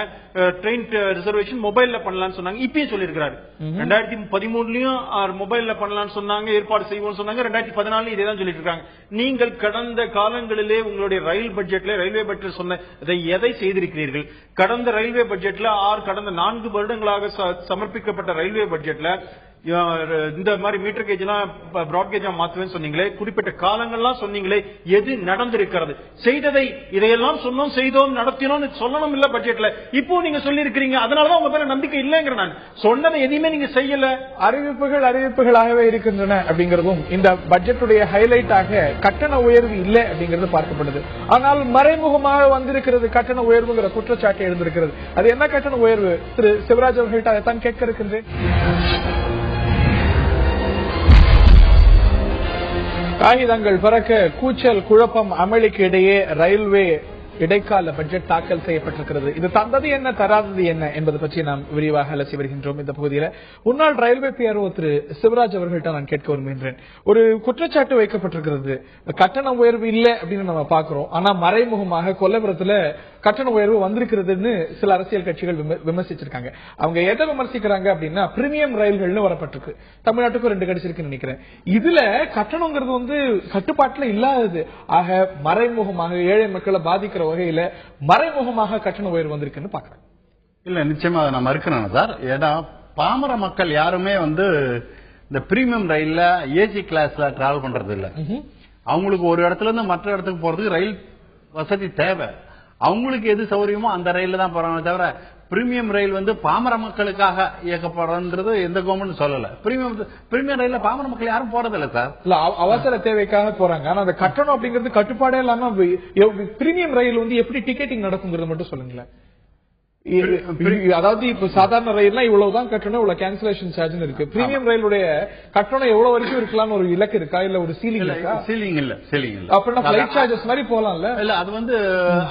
ட்ரெயின் ரிசர்வேஷன் மொபைல்ல பண்ணலாம்னு சொன்னாங்க. இப்பயும் சொல்லிருக்காரு 2013லயும் மொபைல்ல பண்ணலாம்னு சொன்னாங்க, ஏற்பாடு செய்வோம்னு சொன்னாங்க. 2014 இதே தான் சொல்லிட்டு இருக்காங்க. நீங்கள் கடந்த காலங்களிலே உங்களுடைய ரயில் பட்ஜெட்ல ரயில்வே பட்ஜெட் சொன்ன எதை செய்திருக்கிறீர்கள்? கடந்த ரயில்வே பட்ஜெட்ல கடந்த 4 வருடங்களாக சமர்ப்பிக்கப்பட்ட ரயில்வே பட்ஜெட்ல இந்த மாதிரி மீட்டர் கேஜ் எல்லாம் பிராட் கேஜா மாத்துவேன்னு சொன்னீங்களே, குறிப்பிட்ட காலங்கள்லாம் சொன்னீங்களே, எது நடந்திருக்கிறது? செய்ததை இதையெல்லாம் சொன்னோம், செய்தோம், நடத்தினோம் சொல்லணும் இல்ல பட்ஜெட்ல. இப்போ நீங்க சொல்லி இருக்கிறீங்க, அதனாலதான் உங்க பேர நம்பிக்கை இல்லைங்கிற. நான் சொன்னதை எதையுமே நீங்க செய்யல. அறிவிப்புகளாகவே இருக்கின்றன அப்படிங்கறதும் இந்த பட்ஜெட்டுடைய ஹைலைட்டாக கட்டண உயர்வு இல்லை அப்படிங்கிறது பார்க்கப்படுது. ஆனால் மறைமுகமாக வந்திருக்கிறது கட்டண உயர்வுங்கிற குற்றச்சாட்டு எழுந்திருக்கிறது. அது என்ன கட்டண உயர்வு? திரு சிவராஜ் அவர்கள்ட்ட அதைத்தான் கேட்க இருக்கின்றேன். காகிதங்கள் பறக்க, கூச்சல் குழப்பம் அமளிக்கு இடையே ரயில்வே இடைக்கால பட்ஜெட் தாக்கல் செய்யப்பட்டிருக்கிறது. இது தந்தது என்ன, தராதது என்ன என்பதை பற்றி நாம் விரிவாக அலசி வருகின்றோம். இந்த பகுதியில் முன்னாள் ரயில்வே பிஆர்ஓ திரு சிவராஜ் அவர்கள்ட்ட நான் கேட்க விரும்புகின்றேன். ஒரு குற்றச்சாட்டு வைக்கப்பட்டிருக்கிறது, கட்டண உயர்வு இல்லை அப்படின்னு நம்ம பாக்குறோம். ஆனா மறைமுகமாக கொல்லபுரத்துல கட்டண உயர்வு வந்திருக்கிறதுன்னு சில அரசியல் கட்சிகள் விமர்சிச்சிருக்காங்க. அவங்க எதை விமர்சிக்கிறாங்க அப்படின்னா, பிரீமியம் ரயில்கள்னு வரப்பட்டிருக்கு. தமிழ்நாட்டுக்கும் 2 கிடைச்சிருக்குன்னு நினைக்கிறேன். இதுல கட்டணங்கிறது வந்து கட்டுப்பாட்டுல இல்லாதது. ஆக மறைமுகமாக ஏழை மக்களை பாதிக்கிற வகையில மறைமுகமாக கட்டண உயர்வு வந்திருக்குன்னு பாக்குறேன். இல்ல, நிச்சயமா அதை நான் மறுக்கிறேன் சார். ஏன்னா பாமர மக்கள் யாருமே வந்து இந்த பிரீமியம் ரயில்ல ஏசி கிளாஸ்ல டிராவல் பண்றது இல்ல. அவங்களுக்கு ஒரு இடத்துல இருந்து மற்ற இடத்துக்கு போறதுக்கு ரயில் வசதி தேவை. அவங்களுக்கு எது சௌகரியமோ அந்த ரயில்ல தான் போறாங்க தவிர பிரீமியம் ரயில் வந்து பாமர மக்களுக்காக இயக்கப்படுறது எந்த கவர்மெண்ட் சொல்லல. பிரீமியம் ரயில்ல பாமர மக்கள் யாரும் போறது இல்ல சார். இல்ல, அவசர தேவைக்காக போறாங்க. ஆனா அந்த கட்டணம் அப்படிங்கிறது கட்டுப்பாடே இல்லாம பிரீமியம் ரயில் வந்து எப்படி டிக்கெட்டிங் நடக்குங்கிறது மட்டும் சொல்லுங்களேன். அதாவது இப்ப சாதாரண ரயில்னா இவ்வளவுதான் கட்டணம், இவ்வளவு கேன்சலேஷன் சார்ஜ் இருக்கு. பிரீமியம் ரயிலுடைய கட்டணம் எவ்வளவு வரைக்கும் இருக்கலாம்னு ஒரு இலக்கு இருக்கா, இல்ல ஒரு சீலிங் இருக்கா? சீலிங் இல்ல. அப்படின்னா ஃபிளைட் சார்ஜஸ் மாதிரி போலாம்ல. இல்ல, அது வந்து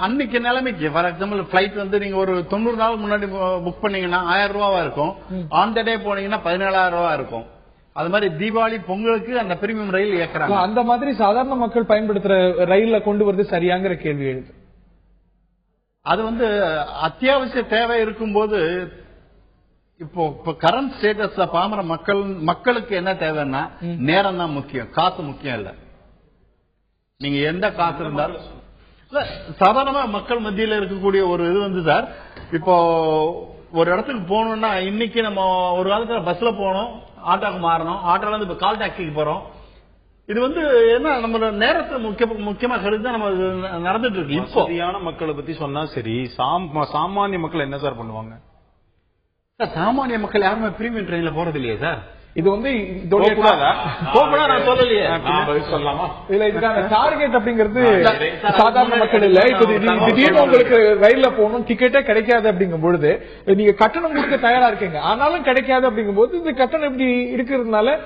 அன்னைக்கு நிலைமைக்கு. ஃபார் எக்ஸாம்பிள் ஃபிளைட் வந்து நீங்க ஒரு 90 நாள் முன்னாடி புக் பண்ணீங்கன்னா 1000 ரூபாவா இருக்கும். ஆன் த டே போனீங்கன்னா 17,000 ரூபாய் இருக்கும். அது மாதிரி தீபாவளி பொங்கலுக்கு அந்த பிரீமியம் ரயில் இயக்குறாங்க. அந்த மாதிரி சாதாரண மக்கள் பயன்படுத்துற ரயில்ல கொண்டு வருது சரியாங்கிற கேள்வி எழுது. அது வந்து அத்தியாவசிய தேவை இருக்கும்போது, இப்போ கரண்ட் ஸ்டேட்டஸ்ல பாமர மக்களுக்கு என்ன தேவைன்னா நேரம் தான் முக்கியம், காசு முக்கியம் இல்ல. நீங்க எந்த காசு இருந்தாலும் சாதாரணமா மக்கள் மத்தியில இருக்கக்கூடிய ஒரு இது வந்து சார், இப்போ ஒரு இடத்துக்கு போகணும்னா இன்னைக்கு நம்ம ஒரு காலத்துல பஸ்ல போனோம், ஆட்டோக்கு மாறணும், ஆட்டோல இருந்து இப்ப கால் டாக்ஸிக்கு போறோம். இது வந்து என்ன நம்ம நேரத்தை முக்கியமா கருதி நம்ம நடந்துட்டு இருக்கு. இப்போ சரியான மக்களை பத்தி சொன்னா சரி, சாமானிய மக்கள் என்ன சார் பண்ணுவாங்க? சாமானிய மக்கள் யாருமே பிரீமியம் ட்ரெயின்ல போறது இல்லையே சார். இது வந்து நான் சொல்லலையே. சொல்லலாமா? இல்ல, இதுக்கான டார்கெட் அப்படிங்கிறது சாதாரண மக்கள் இல்ல. இப்ப திடீர்னு உங்களுக்கு ரயில்ல போகணும், டிக்கெட்டே கிடைக்காது அப்படிங்கும் பொழுது நீங்க கட்டணம் கொடுக்க தயாரா இருக்கீங்க, ஆனாலும் கிடைக்காது அப்படிங்கும் போது இந்த கட்டணம் இப்படி இருக்கிறதுனால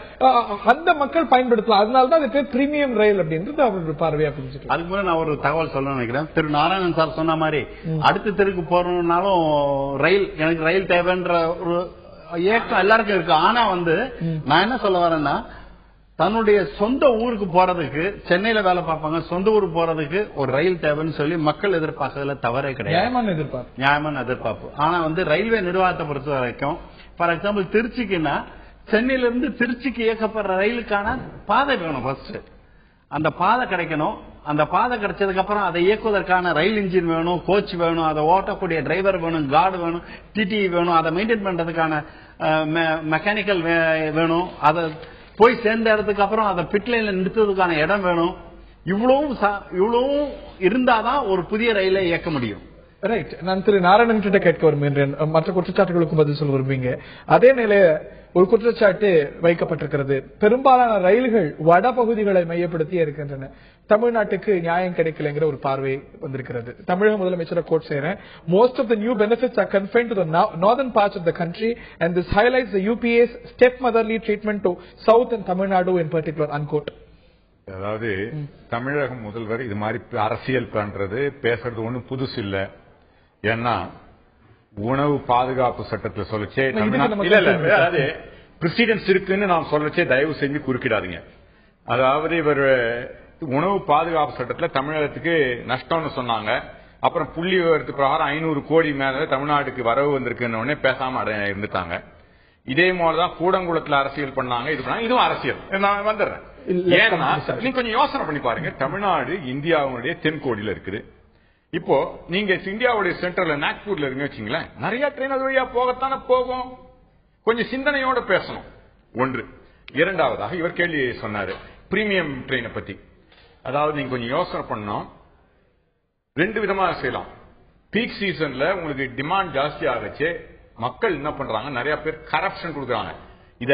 அந்த மக்கள் பயன்படுத்தலாம். அதனாலதான் அது பேர் பிரீமியம் ரயில் அப்படின்றது அவரோட பார்வையா புரிஞ்சுட்டு. அதுக்கு முன்னாடி நான் ஒரு தகவல் சொல்ல நினைக்கிறேன். திரு நாராயணன் சார் சொன்ன மாதிரி அடுத்த தெருக்கு போறதுனாலும் எனக்கு ரயில் தேவைன்ற ஒரு ஏக்கம் எல்லாருக்கும் இருக்கு. ஆனா வந்து நான் என்ன சொல்ல வரேன்னா, தன்னுடைய சொந்த ஊருக்கு போறதுக்கு சென்னையில வேலை பார்ப்பாங்க, சொந்த ஊருக்கு போறதுக்கு ஒரு ரயில் தேவைன்னு சொல்லி மக்கள் எதிர்பார்க்கறதுல தவறே கிடையாது, நியாயமான எதிர்பார்ப்பு. ஆனா வந்து ரயில்வே நிர்வாகத்தை பொறுத்த வரைக்கும், ஃபார் எக்ஸாம்பிள் திருச்சிக்குன்னா சென்னையில இருந்து திருச்சிக்கு இயக்கப்படுற ரயிலுக்கான பாதை வேணும். ஃபர்ஸ்ட் அந்த பாதை கிடைக்கணும். அந்த பாதை கிடைச்சதுக்கு அப்புறம் அதை இயக்குவதற்கான ரயில் இன்ஜின் வேணும், கோச் வேணும், அதை ஓட்டக்கூடிய டிரைவர் வேணும், கார்டு வேணும், டிடி வேணும், அதை மெயின்டைன் பண்றதுக்கான மெக்கானிக்கல் வேணும், அதை போய் சேர்ந்ததுக்கு அப்புறம் அதை பிட்லைன்ல நிறுத்துவதற்கான இடம் வேணும். இவ்வளவும் இருந்தாதான் ஒரு புதிய ரயிலை இயக்க முடியும். ரைட். நான் திரு நாராயணன் கிட்ட கேட்க விரும்புகின்றேன். மற்ற குற்றச்சாட்டுகளுக்கும் பதில் சொல்ல விரும்புவீங்க. அதே நிலைய ஒரு குற்றச்சாட்டு வைக்கப்பட்டிருக்கிறது, பெரும்பாலான ரயில்கள் வட பகுதிகளை மையப்படுத்தி இருக்கின்றன, தமிழ்நாட்டுக்கு நியாயம் கிடைக்கலங்கிற ஒரு பார்வை வந்திருக்கிறது. தமிழக முதலமைச்சரை கோட் செய்யறேன். Most of the new benefits are confined to the northern parts of the country and this highlights the UPA's step motherly treatment to south and Tamil Nadu in particular unquote. அதாவது தமிழக முதல்வர் இது மாதிரி அரசியல் பண்றது பேசுறது ஒண்ணும் புதுசு இல்ல. ஏன்னா உணவு பாதுகாப்பு சட்டத்தில் சொல்லிச்சே, பிரசிடென்ஸ் இருக்குன்னு நான் சொல்லச்சே தயவு செஞ்சு குறுக்கிடாதீங்க. அதாவது இவர் உணவு பாதுகாப்பு சட்டத்தில் தமிழகத்துக்கு நஷ்டம்னு சொன்னாங்க. அப்புறம் புள்ளி விவரத்து பிரகாரம் 500 கோடி மேல தமிழ்நாட்டுக்கு வரவு வந்திருக்குன்னு உடனே பேசாம இருந்துட்டாங்க. இதே மாதிரிதான் கூடங்குளத்தில் அரசியல் பண்ணாங்க. இதுவும் அரசியல். நான் வந்துடுறேன். ஏன்னா நீங்க கொஞ்சம் யோசனை பண்ணி பாருங்க. தமிழ்நாடு இந்தியாவுடைய தென்கோடியில இருக்குது. இப்போ நீங்க இந்தியாவுடைய சென்டர்ல நாக்பூர்ல இருந்து வச்சீங்களேன், நிறைய ட்ரெயின் அது வழியா போகத்தானே போகும். கொஞ்சம் சிந்தனையோட பேசணும். ஒன்று. இரண்டாவதாக இவர் கேள்வி சொன்னாரு பிரீமியம் ட்ரெயினை பத்தி. அதாவது நீங்க கொஞ்சம் யோசனை பண்ணணும். 2 விதமா செய்யலாம். பீக் சீசன்ல உங்களுக்கு டிமாண்ட் ஜாஸ்தி ஆகச்சு, மக்கள் என்ன பண்றாங்க, நிறைய பேர் கரப்ஷன் கொடுக்கறாங்க. இத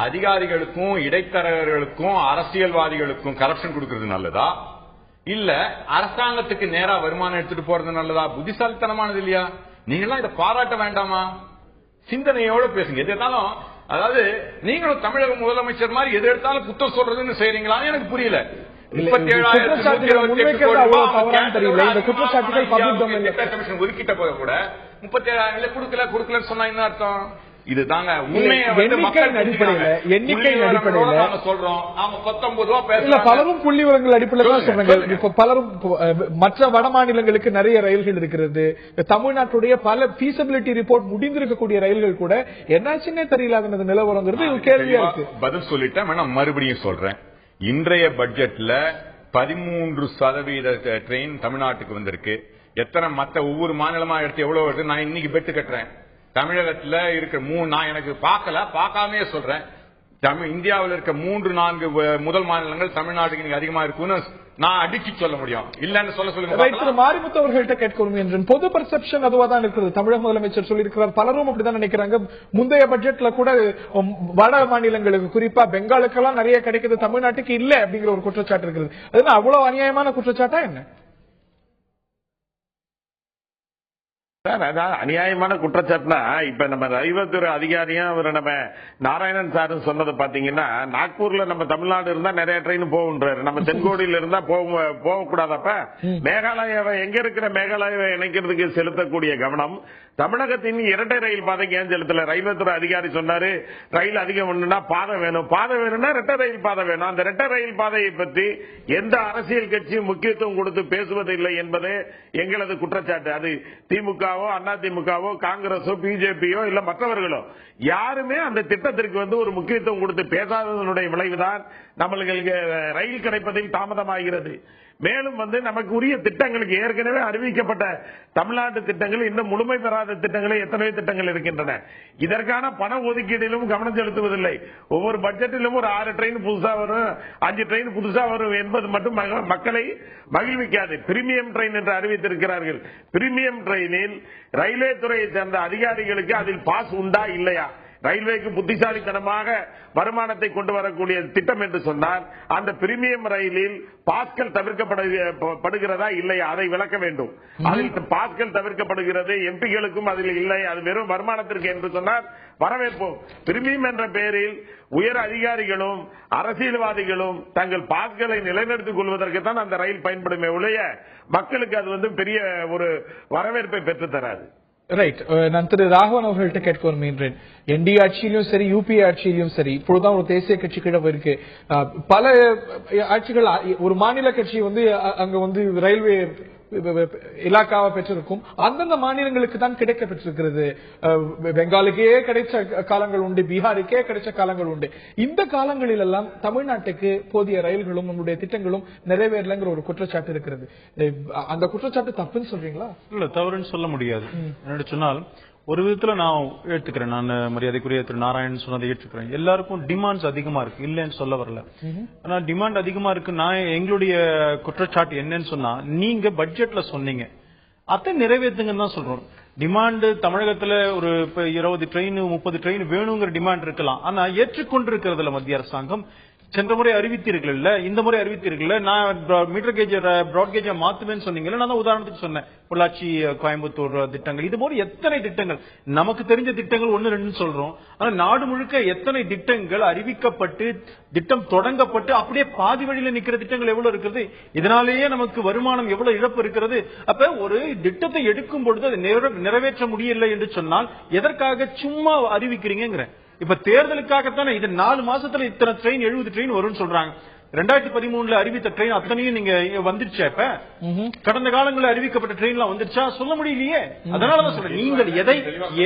அதிகாரிகளுக்கும் இடைத்தரகர்களுக்கும் அரசியல்வாதிகளுக்கும் கரப்ஷன் கொடுக்கறது நல்லதா, இல்ல அரசாங்கத்துக்கு நேரா வருமானம் எடுத்துட்டு போறது நல்லதா? புத்திசாலித்தனமானது இல்லையா? நீங்களாம் இதை பாராட்ட வேண்டாமா? சிந்தனையோட பேசுங்க. எது எடுத்தாலும், அதாவது நீங்களும் தமிழக முதலமைச்சர் மாதிரி எது எடுத்தாலும் குத்தம் சொல்றதுன்னு செய்யறீங்களான்னு எனக்கு புரியல. ஒதுக்கிட்ட போது கூட 37,000 கொடுக்கல சொன்னா என்ன அர்த்தம்? இதுதாங்க உண்மையை சொல்றோம். நாம 19 ரூபா பேசல. பலரும் புள்ளி விவரங்கள் அடிப்படையில் தான் சொல்றாங்க. இப்ப பலரும் மற்ற வட மாநிலங்களுக்கு நிறைய ரயில்கள் இருக்கிறது. தமிழ்நாட்டுடைய பல ஃபீசிபிலிட்டி ரிப்போர்ட் முடிந்திருக்கக்கூடிய ரயில்கள் கூட என்னாச்சுன்னே தெரியலாத நிலவரங்கிறது கேள்வியா இருக்கு. பதில் சொல்லிட்டேன், வேணா மறுபடியும் சொல்றேன். இன்றைய பட்ஜெட்ல 13% ட்ரெயின் தமிழ்நாட்டுக்கு வந்திருக்கு. எத்தனை மற்ற ஒவ்வொரு மாநிலமா எடுத்து எவ்வளவு வருது? நான் இன்னைக்கு பெட்டு கட்டுறேன். தமிழகத்துல இருக்க நான் எனக்கு பார்க்காமே சொல்றேன். இந்தியாவில் இருக்க 3-4 முதல் மாநிலங்கள் தமிழ்நாட்டுக்கு நீங்க அதிகமா இருக்குன்னு நான் அடிச்சு சொல்ல முடியும். இல்லன்னு சொல்லுங்க. மாரிமுத்து அவர்கள்ட்ட கேட்கணும் என்று பொது பர்செப்ஷன் அதுவா தான் இருக்கிறது. தமிழக முதலமைச்சர் சொல்லியிருக்கிறார், பலரும் அப்படிதான் நினைக்கிறாங்க. முந்தைய பட்ஜெட்ல கூட வட மாநிலங்களுக்கு, குறிப்பா பெங்காலுக்கெல்லாம் நிறைய கிடைக்கிறது, தமிழ்நாட்டுக்கு இல்ல அப்படிங்கிற ஒரு குற்றச்சாட்டு இருக்கிறது. அதுதான் அவ்வளவு அநியாயமான குற்றச்சாட்டா என்ன? அநியாயமான குற்றச்சாட்டுனா, இப்ப நம்ம ரயில்வேத்துறை அதிகாரியும் அவர் நம்ம நாராயணன் சாரும் சொன்னது பாத்தீங்கன்னா, நாக்பூர்ல நம்ம தமிழ்நாடு இருந்தா நிறைய ட்ரெயின் போகுன்றாரு, நம்ம தென்கோடியில இருந்தா போக கூடாதப்ப மேகாலயாவை எங்க இருக்கிற மேகாலயாவை இணைக்கிறதுக்கு செலுத்தக்கூடிய கவனம் தமிழகத்தின் இரட்டை ரயில் பாதைக்கு ஏன் செலுத்தல? ரயில்வேத்துறை அதிகாரி சொன்னாரு, ரயில் அதிகம் வேணும்னா பாதை வேணும்னா இரட்டை ரயில் பாதை வேணும். அந்த இரட்டை ரயில் பாதையை பற்றி எந்த அரசியல் கட்சியும் முக்கியத்துவம் கொடுத்து பேசுவதில்லை என்பது எங்களது குற்றச்சாட்டு. அது திமுகவோ அதிமுகவோ காங்கிரஸோ பிஜேபியோ இல்ல மற்றவர்களோ யாருமே அந்த திட்டத்திற்கு ஒரு முக்கியத்துவம் கொடுத்து பேசாததனுடைய விளைவுதான் நம்மளுக்கு ரயில் கிடைப்பதில் தாமதமாகிறது. மேலும் நமக்கு உரிய திட்டங்களுக்கு ஏற்கனவே அறிவிக்கப்பட்ட தமிழ்நாட்டு திட்டங்கள் இன்னும் முழுமை பெறாத திட்டங்களே எத்தனையோ திட்டங்கள் இருக்கின்றன. இதற்கான பண ஒதுக்கீட்டிலும் கவனம் செலுத்துவதில்லை. ஒவ்வொரு பட்ஜெட்டிலும் ஒரு 6 ட்ரெயின் புதுசா வரும், 5 ட்ரெயின் புதுசா வரும் என்பது மட்டும் மக்களை மகிழ்விக்காது. பிரீமியம் ட்ரெயின் என்று அறிவித்திருக்கிறார்கள். பிரீமியம் ட்ரெயினில் ரயில்வே துறையை சேர்ந்த அதிகாரிகளுக்கு அதில் பாஸ் உண்டா இல்லையா? ரயில்வேக்கு புத்திசாலித்தனமாக வருமானத்தை கொண்டு வரக்கூடிய திட்டம் என்று சொன்னால் அந்த பிரீமியம் ரயிலில் பாஸ்கள் தவிர்க்கப்படுகிறதா இல்லையா? அதை விளக்க வேண்டும். அதில் பாஸ்கள் தவிர்க்கப்படுகிறது, எம்பிகளுக்கும் அதில் இல்லை, அது வெறும் வருமானத்திற்கு என்று சொன்னால் வரவேற்போம். பிரீமியம் என்ற பெயரில் உயர் அதிகாரிகளும் அரசியல்வாதிகளும் தங்கள் பாஸ்களை நிலைநிறுத்திக் கொள்வதற்கு தான் அந்த ரயில் பயன்படுமே ஒழிய மக்களுக்கு அது பெரிய ஒரு வரவேற்பை பெற்று தராது. ரைட். நான் திரு ராகவன் அவர்கள்ட்ட கேட்க விரும்புகின்றேன். என்டிஏ ஆட்சியிலும் சரி, யூபிஏ ஆட்சியிலும் சரி, இப்பொழுதுதான் ஒரு தேசிய கட்சி கீழ இருக்கு. பல ஆட்சிகள் ஒரு மாநில கட்சி அங்க ரயில்வே இலாக்காவை பெற்றிருக்கும். அந்தந்த மாநிலங்களுக்கு தான் கிடைக்க பெற்றிருக்கிறது. பெங்காலுக்கே கிடைச்ச காலங்கள் உண்டு, பீகாருக்கே கிடைச்ச காலங்கள் உண்டு. இந்த காலங்களில் எல்லாம் தமிழ்நாட்டுக்கு போதிய ரயில்களும் நம்முடைய திட்டங்களும் நிறைவேறலங்கிற ஒரு குற்றச்சாட்டு இருக்கிறது. அந்த குற்றச்சாட்டு தப்புன்னு சொல்றீங்களா? இல்ல, தவறுன்னு சொல்ல முடியாது. என்ன சொன்னால் ஒரு விதத்துல நான் ஏற்றுக்கிறேன். நான் மரியாதைக்குரிய திரு நாராயணன் சொன்னதை ஏற்றுக்கிறேன். எல்லாருக்கும் டிமாண்ட்ஸ் அதிகமா இருக்கு, இல்லன்னு சொல்ல வரல. ஆனா டிமாண்ட் அதிகமா இருக்கு. நான் எங்களுடைய குற்றச்சாட்டு என்னன்னு சொன்னா, நீங்க பட்ஜெட்ல சொன்னீங்க அதை நிறைவேற்றுங்கன்னு தான் சொல்றோம். டிமாண்ட் தமிழகத்துல ஒரு 20 ட்ரெயின் 30 ட்ரெயின் வேணுங்கிற டிமாண்ட் இருக்கலாம். ஆனா ஏற்றுக்கொண்டிருக்கிறதுல மத்திய அரசாங்கம் சென்ற முறை அறிவித்தீர்கள், இந்த முறை அறிவித்தீர்கள். நான் மீட்டர் கேஜ் பிராட் கேஜ் மாத்துவேன்னு சொன்னீங்கல்ல, நான் உதாரணத்துக்கு சொன்னேன். பொள்ளாச்சி கோயம்புத்தூர் திட்டங்கள், இது போல எத்தனை திட்டங்கள் நமக்கு தெரிஞ்ச திட்டங்கள் 1-2 சொல்றோம். ஆனா நாடு முழுக்க எத்தனை திட்டங்கள் அறிவிக்கப்பட்டு திட்டம் தொடங்கப்பட்டு அப்படியே பாதி வழியில நிக்கிற திட்டங்கள் எவ்வளவு இருக்கிறது. இதனாலேயே நமக்கு வருமானம் எவ்வளவு இழப்பு இருக்கிறது. அப்ப ஒரு திட்டத்தை எடுக்கும் பொழுது அதை நிறைவேற்ற முடியல என்று சொன்னால் எதற்காக சும்மா அறிவிக்கிறீங்க? இப்ப தேர்தலுக்காகத்தானே இது 4 மாசத்துல இத்தனை ட்ரெயின் 70 ட்ரெயின் வரும்னு சொல்றாங்க. 2013 அறிவித்த ட்ரெயின் அத்தனையும் நீங்க வந்துருச்சா? இப்ப கடந்த காலங்களில் அறிவிக்கப்பட்ட ட்ரெயின் எல்லாம் வந்துருச்சா? சொல்ல முடியலையே. அதனாலதான் சொல்றேன், நீங்கள்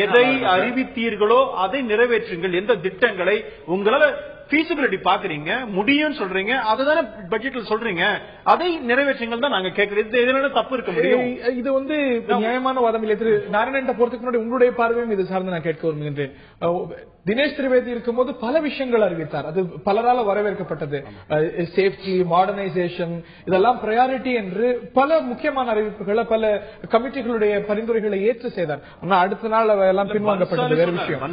எதை அறிவித்தீர்களோ அதை நிறைவேற்றுங்கள். எந்த திட்டங்களை உங்களால feasibility பாக்குறீங்க, முடியும் சொல்றீங்க, அதுதானே பட்ஜெட்ல சொல்றீங்க, அதை நிறைவேற்றுங்கள் தான் நாங்க கேட்கறது. இதனால தப்பு இருக்க முடியும்? இது வந்து நியாயமான வாதம் இல்லை. திரு நாராயணன் போறதுக்கு முன்னாடி உங்களுடைய பார்வையும் இது சார்ந்து நான் கேட்க விரும்புகின்றேன். தினேஷ் திரிவேதி இருக்கும்போது பல விஷயங்கள் அறிவித்தார், அது பலரால வரவேற்கப்பட்டது. சேஃப்டி, மாடர்னைசேஷன், இதெல்லாம் பிரையாரிட்டி என்று பல முக்கியமான அறிவிப்புகளை பல கமிட்டிகளுடைய பரிந்துரைகளை ஏற்று செய்தார். ஆனா அடுத்த நாள் எல்லாம் பின்வாங்கப்பட்டது வேறு விஷயம்.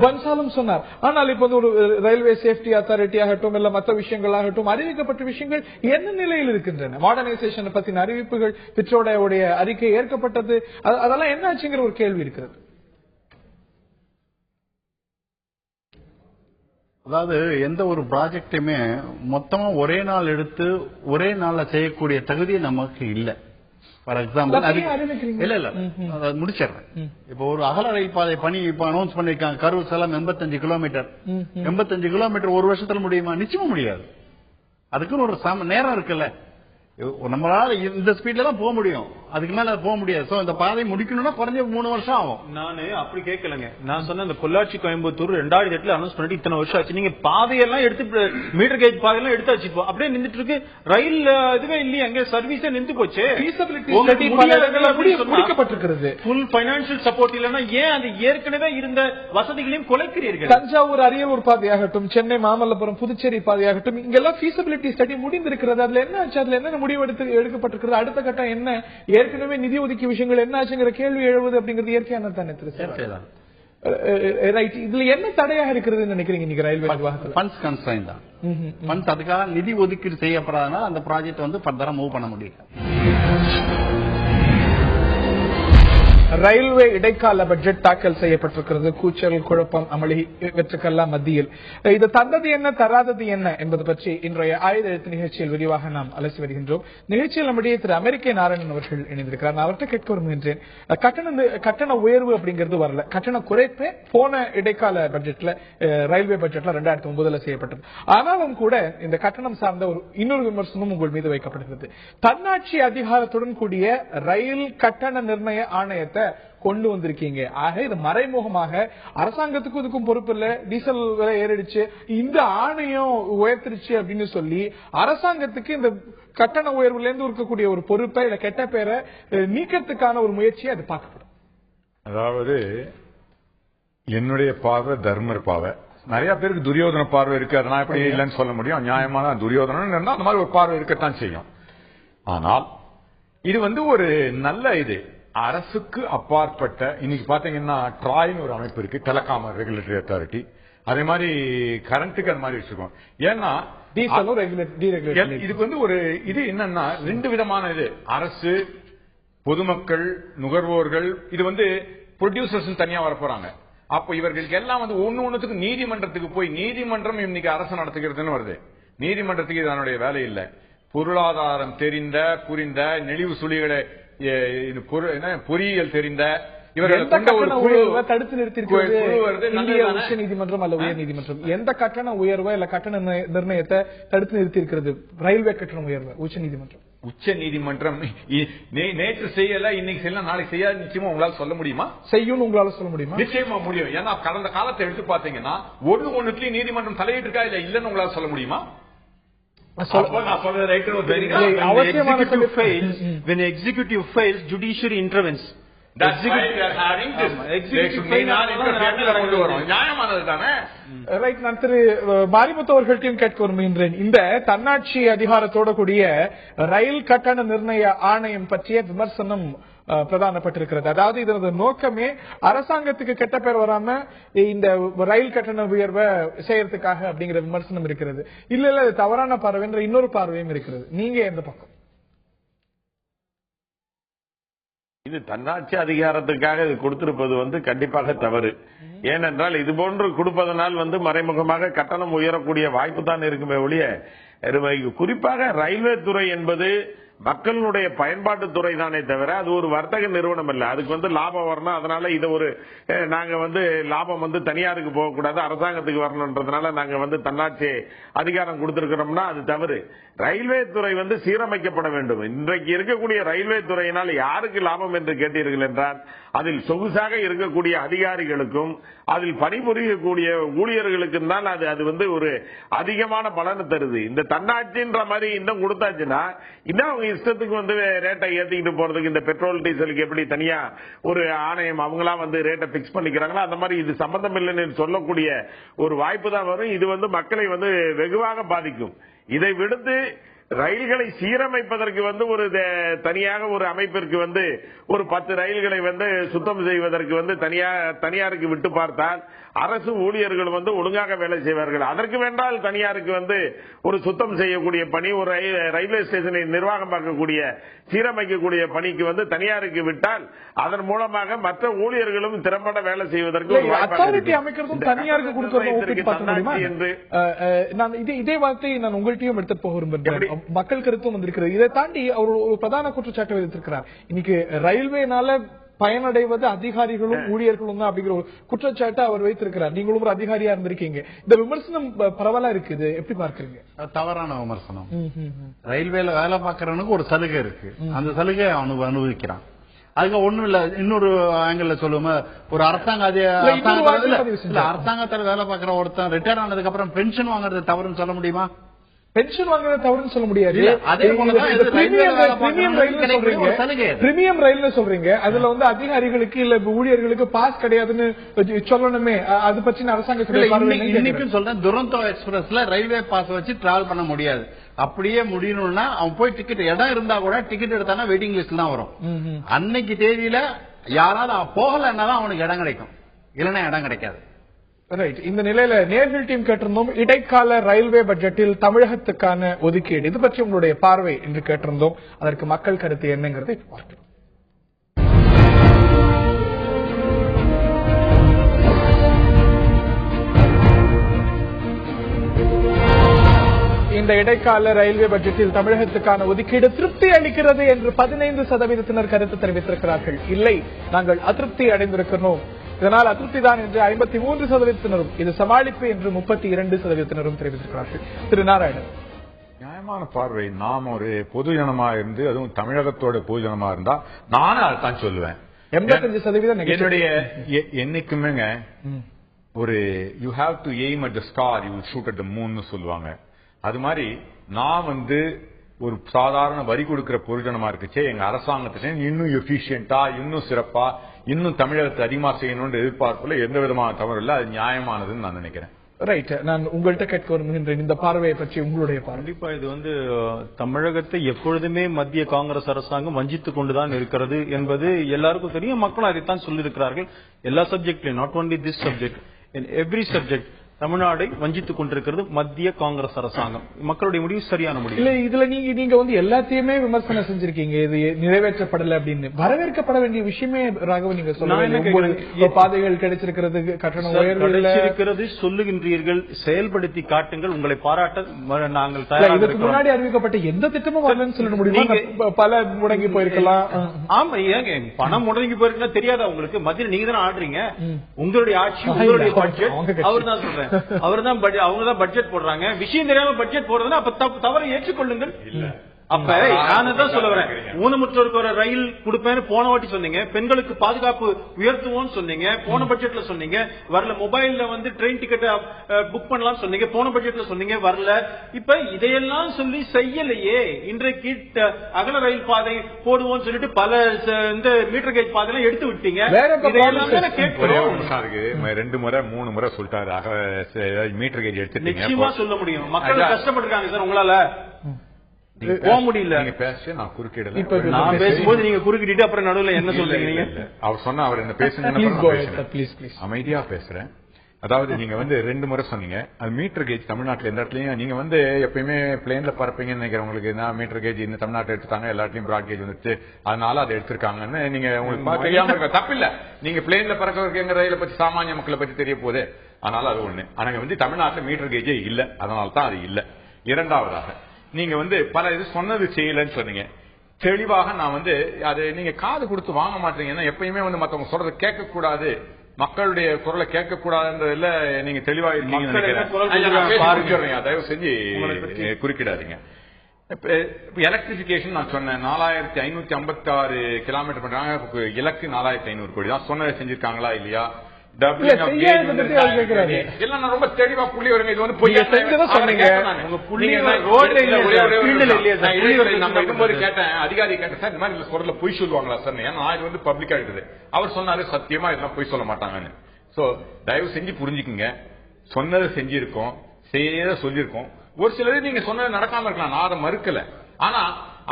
பன்சாலும் சொன்னார். ஆனால் இப்ப ஒரு ரயில்வே சேஃப்டி அத்தாரிட்டி ஆகட்டும், இல்ல மற்ற விஷயங்களாகட்டும், அறிவிக்கப்பட்ட விஷயங்கள் என்ன நிலையில் இருக்கின்றன? மாடர்னைசேஷன் பத்தின அறிவிப்புகள், பிட்ரோடாவுடைய அறிக்கை ஏற்கப்பட்டது, அதெல்லாம் என்ன ஆச்சுங்கிற ஒரு கேள்வி இருக்கிறது. அதாவது எந்த ஒரு ப்ராஜெக்டுமே மொத்தமா ஒரே நாள் எடுத்து ஒரே நாள்ல செய்யக்கூடிய தகுதி நமக்கு இல்ல. ஃபார் எக்ஸாம்பிள் இல்ல முடிச்சிடுறேன். இப்ப ஒரு அகல ரயில் பாதை பணி இப்ப அனௌன்ஸ் பண்ணிருக்காங்க. கரூர் சேலம் 85 கிலோமீட்டர். 85 கிலோமீட்டர் ஒரு வருஷத்துல முடியுமா? நிச்சயமா முடியாது. அதுக்குன்னு ஒரு நேரம் இருக்குல்ல. நம்மளால இந்த ஸ்பீட்ல தான் போக முடியும், அதுக்கு மேல போக முடியாது. சோ இந்த பாதை முடிக்கணும்னா குறைஞ்ச 3 வருஷம் ஆகும். நானு அப்படி கேட்கலங்க. நான் சொன்ன இந்த பொள்ளாச்சி கோயம்புத்தூர் 2008 அனௌன்ஸ் பண்ணிட்டு இத்தனை வருஷம் ஆச்சு. நீங்க பாதையெல்லாம் எடுத்து மீட்டர் கேஜ் பாதையெல்லாம் எடுத்தாச்சு, அப்படியே நின்றுட்டு இருக்கு. ரயில் இதுவே இல்லையே, அங்கே சர்வீஸே நின்று போச்சு. முடிக்கப்பட்டிருக்கிறது. ஃபுல் பைனான்சியல் சப்போர்ட் இல்லைன்னா ஏன் அது ஏற்கனவே இருந்த வசதிகளையும் குலைக்கிறீர்கள்? தஞ்சாவூர் அரியலூர் பாதையாகட்டும், சென்னை மாமல்லபுரம் புதுச்சேரி பாதையாகட்டும், இங்கெல்லாம் ஃபீசிபிலிட்டி ஸ்டடி முடிந்திருக்கிறது. அதுல என்ன ஆச்சு? அதுல என்ன முடிவு எடுக்கப்பட்டிருக்கிறது? அடுத்த கட்டம் என்ன? ஏற்கனவே நிதி ஒதுக்கிய விஷயங்கள் என்ன ஆச்சுங்கிற கேள்வி எழுவது அப்படிங்கிறது இயற்கையான தானே? ரைட். இதுல என்ன தடையாக இருக்கிறது நினைக்கிறீங்க நீங்க ரயில்வே நிர்வாகத்தில்? ஃபண்ட்ஸ் கன்ஸ்ட்ரைன் தான். ஃபண்ட்ஸ் அதுக்காக நிதி ஒதுக்கீடு செய்யப்படாதனால அந்த ப்ராஜெக்ட் வந்து ஃபர்தரா மூவ் பண்ண முடியல. ரயில்வே இடைக்கால பட்ஜெட் தாக்கல் செய்யப்பட்டிருக்கிறது. கூச்சல், குழப்பம், அமளி இவற்றுக்கெல்லாம் மத்தியில் இது தந்தது என்ன, தராதது என்ன என்பது பற்றி இன்றைய ஆயுத எழுத்து நிகழ்ச்சியில் விரிவாக நாம் அலசி வருகின்றோம். நிகழ்ச்சியில் நம்முடைய திரு அமெரிக்க நாராயணன் அவர்கள் இணைந்திருக்கிறார். நான் அவர்கிட்ட கேட்க விரும்புகின்றேன். கட்டண உயர்வு அப்படிங்கிறது வரல, கட்டண குறைப்பே போன இடைக்கால பட்ஜெட்ல, ரயில்வே பட்ஜெட்ல 2009 செய்யப்பட்டது. ஆனாலும் கூட இந்த கட்டணம் சார்ந்த ஒரு இன்னொரு விமர்சனம் உங்கள் மீது வைக்கப்படுகிறது. தன்னாட்சி அதிகாரத்துடன் கூடிய ரயில் கட்டண நிர்ணய ஆணையத்தை கொண்டு வந்திருக்கீங்க. ஆக இது மறைமுகமாக அரசாங்கத்துக்கும் இதுக்கும் பொறுப்பு இல்ல, டீசல் விலை ஏறிடுச்சு, இந்த ஆணையம் உயர்த்திருச்சு அப்படின்னு சொல்லி அரசாங்கத்துக்கு இந்த கட்டண உயர்வுல இருந்து இருக்கக்கூடிய ஒரு பொறுப்பை இல்ல கெட்ட பேரை நீக்கிறதுக்கான ஒரு முயற்சியை அது பார்க்கப்படும். அதாவது என்னுடைய பார்வை தர்மர் பார்வை, நிறைய பேருக்கு துரியோதன பார்வை இருக்கு. அதனால எப்படி இல்லைன்னு சொல்ல முடியும்? நியாயமான துரியோதனன் இருந்தா அந்த மாதிரி ஒரு பார்வை இருக்கத்தான் செய்யும். ஆனால் இது வந்து ஒரு நல்ல இது அரசுக்கு அப்பாற்பட்ட, இன்னைக்கு பாத்தீங்கன்னா ட்ராய்னு ஒரு அமைப்பு இருக்கு, டெலிகாம் ரெகுலேட்டரி அத்தாரிட்டி. அதே மாதிரி கரண்ட்டுக்கு அது மாதிரி வச்சிருக்கோம். ஏன்னா இதுக்கு வந்து ஒரு இது என்னன்னா 2 விதமான இது, அரசு, பொதுமக்கள், நுகர்வோர்கள். இது வந்து ப்ரொடியூசர்ஸ் தனியா வர போறாங்க. அப்ப இவர்களுக்கு எல்லாம் வந்து ஒண்ணுக்கு நீதிமன்றத்துக்கு போய், நீதிமன்றம் இன்னைக்கு அரசு நடத்துகிறதுன்னு வருது. நீதிமன்றத்துக்கு இதனுடைய வேலை இல்லை. பொருளாதாரம் தெரிந்த, புரிந்த, நெளிவு சுழிகளை பொறியியல் தெரிந்த தடுத்து நிறுத்திருக்கிறது இந்திய உச்ச நீதிமன்றம் அல்ல உயர் நீதிமன்றம். எந்த கட்டண உயர்வை இல்ல கட்டண நிர்ணயத்தை தடுத்து நிறுத்திருக்கிறது? ரயில்வே கட்டண உயர்வை உச்ச நீதிமன்றம். உச்ச நீதிமன்றம் நேற்று செய்யல, இன்னைக்கு செய்யலாம், நாளைக்கு செய்யாது நிச்சயமா உங்களால சொல்ல முடியுமா? செய்யும் உங்களால சொல்ல முடியுமா? நிச்சயமா முடியும். ஏன்னா கடந்த காலத்தை எடுத்து பாத்தீங்கன்னா ஒண்ணுலயும் நீதிமன்றம் தலையிட்டு இருக்கா இல்ல இல்லன்னு உங்களால சொல்ல முடியுமா? When executive fails, judiciary intervenes. நான் திரு மாரிமுத்து அவர்களையும் கேட்க விரும்புகின்றேன். இந்த தன்னாட்சி அதிகாரத்தோட கூடிய ரயில் கட்டண நிர்ணய ஆணையம் பற்றிய விமர்சனம் பிரதானப்பட்டிருக்கிறது. அதாவது இதனது நோக்கமே அரசாங்கத்துக்கு கெட்ட பேர் வராம இந்த ரயில் கட்டண உயர்வை செய்யறதுக்காக அப்படிங்கிற விமர்சனம் இருக்கிறது. இல்ல அது தவறான பார்வை இன்னொரு பார்வையும் இருக்கிறது. நீங்க எந்த பக்கம்? இது தன்னாட்சி அதிகாரத்துக்காக இது கொடுத்திருப்பது வந்து கண்டிப்பாக தவறு. ஏனென்றால் இது போன்று கொடுப்பதனால் வந்து மறைமுகமாக கட்டணம் உயரக்கூடிய வாய்ப்பு தான் இருக்குமே ஒழிய, குறிப்பாக ரயில்வே துறை என்பது மக்களுடைய பயன்பாட்டு துறை தானே தவிர அது ஒரு வர்த்தக நிறுவனம் இல்ல. அதுக்கு லாபம் வரணும், அதனால இதை நாங்க லாபம் தனியாருக்கு போகக்கூடாது, அரசாங்கத்துக்கு வரணும்ன்றதுனால நாங்க தன்னாட்சி அதிகாரம் கொடுத்திருக்கிறோம்னா அது தவறு. ரயில்வே துறை சீரமைக்கப்பட வேண்டும். இன்றைக்கு இருக்கக்கூடிய ரயில்வே துறையினால் யாருக்கு லாபம் என்று கேட்டீர்கள் என்றால் அதில் சொகுசாக இருக்கக்கூடிய அதிகாரிகளுக்கும் அதில் பணிபுரியக்கூடிய ஊழியர்களுக்கும் தான் அது ஒரு அதிகமான பலனை தருது. இந்த தன்னாட்சின்ற மாதிரி இன்னும் கொடுத்தாச்சுன்னா இன்னும் அவங்க இஷ்டத்துக்கு ரேட்டை ஏத்திக்கிட்டு போறதுக்கு இந்த பெட்ரோல் டீசலுக்கு எப்படி தனியா ஒரு ஆணையம் அவங்களா ரேட்டை பிக்ஸ் பண்ணிக்கிறாங்களோ அந்த மாதிரி இது சம்பந்தம் இல்லைன்னு சொல்லக்கூடிய ஒரு வாய்ப்பு தான் வரும். இது மக்களை வெகுவாக பாதிக்கும். இதை விடுத்து ரயில்களை சீரமைப்பதற்கு ஒரு தனியாக ஒரு அமைப்பிற்கு ஒரு 10 ரயில்களை சுத்தம் செய்வதற்கு தனியாருக்கு விட்டு பார்த்தால் அரசு ஊழியர்கள் ஒழுங்காக வேலை செய்வார்கள். அதற்கு வேண்டால் தனியாருக்கு ஒரு சுத்தம் செய்யக்கூடிய பணி, ஒரு ரயில்வே ஸ்டேஷனை நிர்வாகம் பார்க்கக்கூடிய சீரமைக்கக்கூடிய பணிக்கு தனியாருக்கு விட்டால் அதன் மூலமாக மற்ற ஊழியர்களும் திறம்பட வேலை செய்வதற்கு இதே வார்த்தையை நான் உங்கள்கிட்டயும் எடுத்துட்டு போக விரும்புகிறேன். மக்கள் கருத்தும் வந்திருக்கிறது. இதை தாண்டி அவர் ஒரு பிரதான குற்றச்சாட்டு வைத்திருக்கிறார். இன்னைக்கு ரயில்வேனால பயனடைவது அதிகாரிகளும் ஊழியர்களும் தான் அப்படிங்கிற ஒரு குற்றச்சாட்டு அவர் வைத்திருக்கிறார். நீங்களும் ஒரு அதிகாரியா இருந்திருக்கீங்க. இந்த விமர்சனம் பரவலா இருக்குது, எப்படி பார்க்கறீங்க? தவறான விமர்சனம். ரயில்வேல வேலை பார்க்கறவனுக்கு ஒரு சலுகை இருக்கு, அந்த சலுகை அனுபவிக்கிறான். அதுக்கு ஒண்ணும் இல்ல. இன்னொரு ஆங்கிள் சொல்லுவோம், ஒரு அரசாங்கத்தில் வேலை பார்க்கிற ஒருத்தன் ரிட்டையர் ஆனதுக்கு அப்புறம் பென்ஷன் வாங்குறது தவறுன்னு சொல்ல முடியுமா? பென்ஷன் வாங்குறது தவறுன்னு சொல்ல முடியாது. பிரீமியம் ரயில் சொல்றீங்க, அதுல அதிகாரிகளுக்கு இல்ல ஊழியர்களுக்கு பாஸ் கிடையாதுன்னு சொல்லணுமே, அது பற்றி அரசாங்கத்தில் இன்னைக்கும் சொல்றேன். துரந்தோ எக்ஸ்பிரஸ்ல ரயில்வே பாஸ் வச்சு டிராவல் பண்ண முடியாது. அப்படியே முடியணும்னா அவன் போய் டிக்கெட் இடம் இருந்தா கூட டிக்கெட் எடுத்தானா வெயிட்டிங் லிஸ்ட் தான் வரும். அன்னைக்கு தேதியில யாராவது போகலன்னாதான் அவனுக்கு இடம் கிடைக்கும், இல்லைன்னா இடம் கிடைக்காது. ரைட். இந்த நிலையில நேர்கள் டீம் கேட்டிருந்தோம், இடைக்கால ரயில்வே பட்ஜெட்டில் தமிழகத்துக்கான ஒதுக்கீடு, இது பற்றி உங்களுடைய பார்வை என்று கேட்டிருந்தோம். அதற்கு மக்கள் கருத்து என்னங்கிறதை பார்க்கலாம். இந்த இடைக்கால ரயில்வே பட்ஜெட்டில் தமிழகத்துக்கான ஒதுக்கீடு திருப்தி அளிக்கிறது என்று 15% கருத்து தெரிவித்திருக்கிறார்கள். இல்லை, நாங்கள் அதிருப்தி அடைந்திருக்கிறோம், இதனால் அதிருப்தி தான் என்று 53% இது சமாளிப்பு என்று 32% தெரிவித்திருக்கிறார்கள். திரு நாராயணன், நியாயமான பார்வை. நாம் ஒரு பொதுஜனமா இருந்து, அதுவும் தமிழகத்தோட பொதுஜனமா இருந்தா நானும் அதைத்தான் சொல்லுவேன். 85% என்னுடைய என்னைக்குமே ஒரு you have to aim at the star, you shoot at the moon சொல்லுவாங்க. அது மாதிரி நான் ஒரு சாதாரண வரி கொடுக்கிற பொதுஜனமா இருக்குச்சே, எங்க அரசாங்கத்திட்ட இன்னும் எஃபிஷியன்டா, இன்னும் சிறப்பா, இன்னும் தமிழகத்தை அதிகமா செய்யணும்னு எதிர்பார்ப்புல எந்த விதமான தவறு இல்லை, அது நியாயமானதுன்னு நான் நினைக்கிறேன். ரைட். நான் உங்கள்கிட்ட கேட்க விரும்புகின்றேன், இந்த பார்வையை பற்றி உங்களுடைய பார்வை. கண்டிப்பா இது தமிழகத்தை எப்பொழுதுமே மத்திய காங்கிரஸ் அரசாங்கம் வஞ்சித்துக் கொண்டுதான் இருக்கிறது என்பது எல்லாருக்கும் தெரியும். மக்களும் அதைத்தான் சொல்லியிருக்கிறார்கள். எல்லா சப்ஜெக்ட்லயும், not only this subject, in every subject தமிழ்நாடை வஞ்சித்துக் கொண்டிருக்கிறது மத்திய காங்கிரஸ் அரசாங்கம். மக்களுடைய முடிவு சரியான முடிவு இல்ல. இதுல நீங்க எல்லாத்தையுமே விமர்சனம் செஞ்சிருக்கீங்க, இது நிறைவேற்றப்படல அப்படின்னு. வரவேற்கப்பட வேண்டிய விஷயமே ராகவன், நீங்க சொல்லுங்க, பாதைகள் கிடைச்சிருக்கிறது, கட்டண உயர்வு சொல்லுகின்றீர்கள், செயல்படுத்தி காட்டுங்கள், உங்களை பாராட்ட நாங்கள் இதுக்கு முன்னாடி அறிவிக்கப்பட்ட எந்த திட்டமும் வரலன்னு சொல்ல முடியுமா? பல முடங்கி போயிருக்கலாம். ஆமா, ஏங்க பணம் முடங்கி போயிருக்கா தெரியாதா உங்களுக்கு? மத்தியில் நீங்க தானே ஆடுறீங்க, உங்களுடைய ஆட்சி, உங்களுடைய பட்ஜெட். அவர் தான் சொல்றேன், அவர்தான் அவங்கதான் பட்ஜெட் போடுறாங்க. விஷயம் தெரியாம பட்ஜெட் போடுறதுன்னா அப்ப தவறை ஏற்றுக்கொள்ளுங்கள். அப்ப நான் சொல்ல வரேன், ஊனமுற்றோருக்கு ஒரு ரயில் கொடுப்பேன்னு போன வாட்டி சொன்னீங்க, பெண்களுக்கு பாதுகாப்பு உயர்த்துவோம் சொன்னீங்க, போன பட்ஜெட்ல சொன்னீங்க, வரல. மொபைல்ல ட்ரெயின் டிக்கெட் புக் பண்ணலாம் சொன்னீங்க, போன பட்ஜெட்ல சொன்னீங்க, வரல. இப்ப இதையெல்லாம் சொல்லி செய்யலையே. இன்றைக்கு அகல ரயில் பாதை போடுவோம் சொல்லிட்டு பல இந்த மீட்டர் கேஜ் பாதையெல்லாம் எடுத்து விட்டீங்க. ரெண்டு முறை 3 முறை சொல்லிட்டாரு மீட்டர் கேஜ் எடுத்து. நிச்சயமா சொல்ல முடியும், மக்கள் கஷ்டப்பட்டிருக்காங்க சார், உங்களால போக முடியல. நான் குறுக்கிடல, நான் பேசும்போது நீங்க குறுக்கிட்டு அப்புறம் நடுவில் என்ன சொல்றீங்க? அவர் சொன்னா அவர் என்ன பேசுங்க, அமைதியா பேசுறேன். அதாவது நீங்க 2 முறை சொன்னீங்க, அது மீட்டர் கேஜ் தமிழ்நாட்டில் எந்த இடத்துலயும் நீங்க எப்பயுமே பிளேன்ல பறப்பீங்கன்னு நினைக்கிறவங்களுக்கு மீட்டர் கேஜ் இந்த தமிழ்நாட்டில் எடுத்துட்டாங்க, எல்லா இடத்துலயும் பிராட் கேஜ் வந்துச்சு, அதனால அதை எடுத்திருக்காங்கன்னு நீங்க உங்களுக்கு தெரியாம இருக்க தப்பில்ல. நீங்க பிளேன்ல பறக்கிறதுக்கு எங்க ரயிலை பத்தி சாமானிய மக்களை பத்தி தெரிய போகுது, அதனால அது ஒண்ணு. ஆனா தமிழ்நாட்டில் மீட்டர் கேஜே இல்ல, அதனால தான் அது இல்ல. இரண்டாவதாக நீங்க பல இது சொன்னது செய்யலன்னு சொன்னீங்க. தெளிவாக நான் வந்து அது நீங்க காது கொடுத்து வாங்க மாட்டீங்கன்னா எப்பயுமே வந்து மத்தவங்க சொல்றதை கேட்க கூடாது, மக்களுடைய குரலை கேட்க கூடாதுன்றதுல நீங்க தெளிவா இருக்கீங்க. தயவு செஞ்சு குறுக்கிடாதீங்க. எலக்ட்ரிபிகேஷன் நான் சொன்னேன் 4556 கிலோமீட்டர் பண்றாங்க, இலக்கு 4500 கோடி தான். சொன்னதை செஞ்சிருக்காங்களா இல்லையா? எல்லாம் நான் ரொம்ப தெளிவா புள்ளி வருங்க. இது வந்து பொய் கேட்டேன், அதிகாரி கேட்டேன் சார் இந்த மாதிரி குரல்ல பொய் சொல்லுவாங்களா சார்? ஏன்னா இது வந்து பப்ளிக்கா இருக்குது. அவர் சொன்னாரு சத்தியமா இதெல்லாம் பொய் சொல்ல மாட்டாங்கன்னு. சோ தயவு செஞ்சு புரிஞ்சுக்குங்க, சொன்னதை செஞ்சிருக்கோம், செய்யறத சொல்லியிருக்கோம். ஒரு சிலர் நீங்க சொன்னது நடக்காம இருக்கலாம், நான் அதை மறுக்கல. ஆனா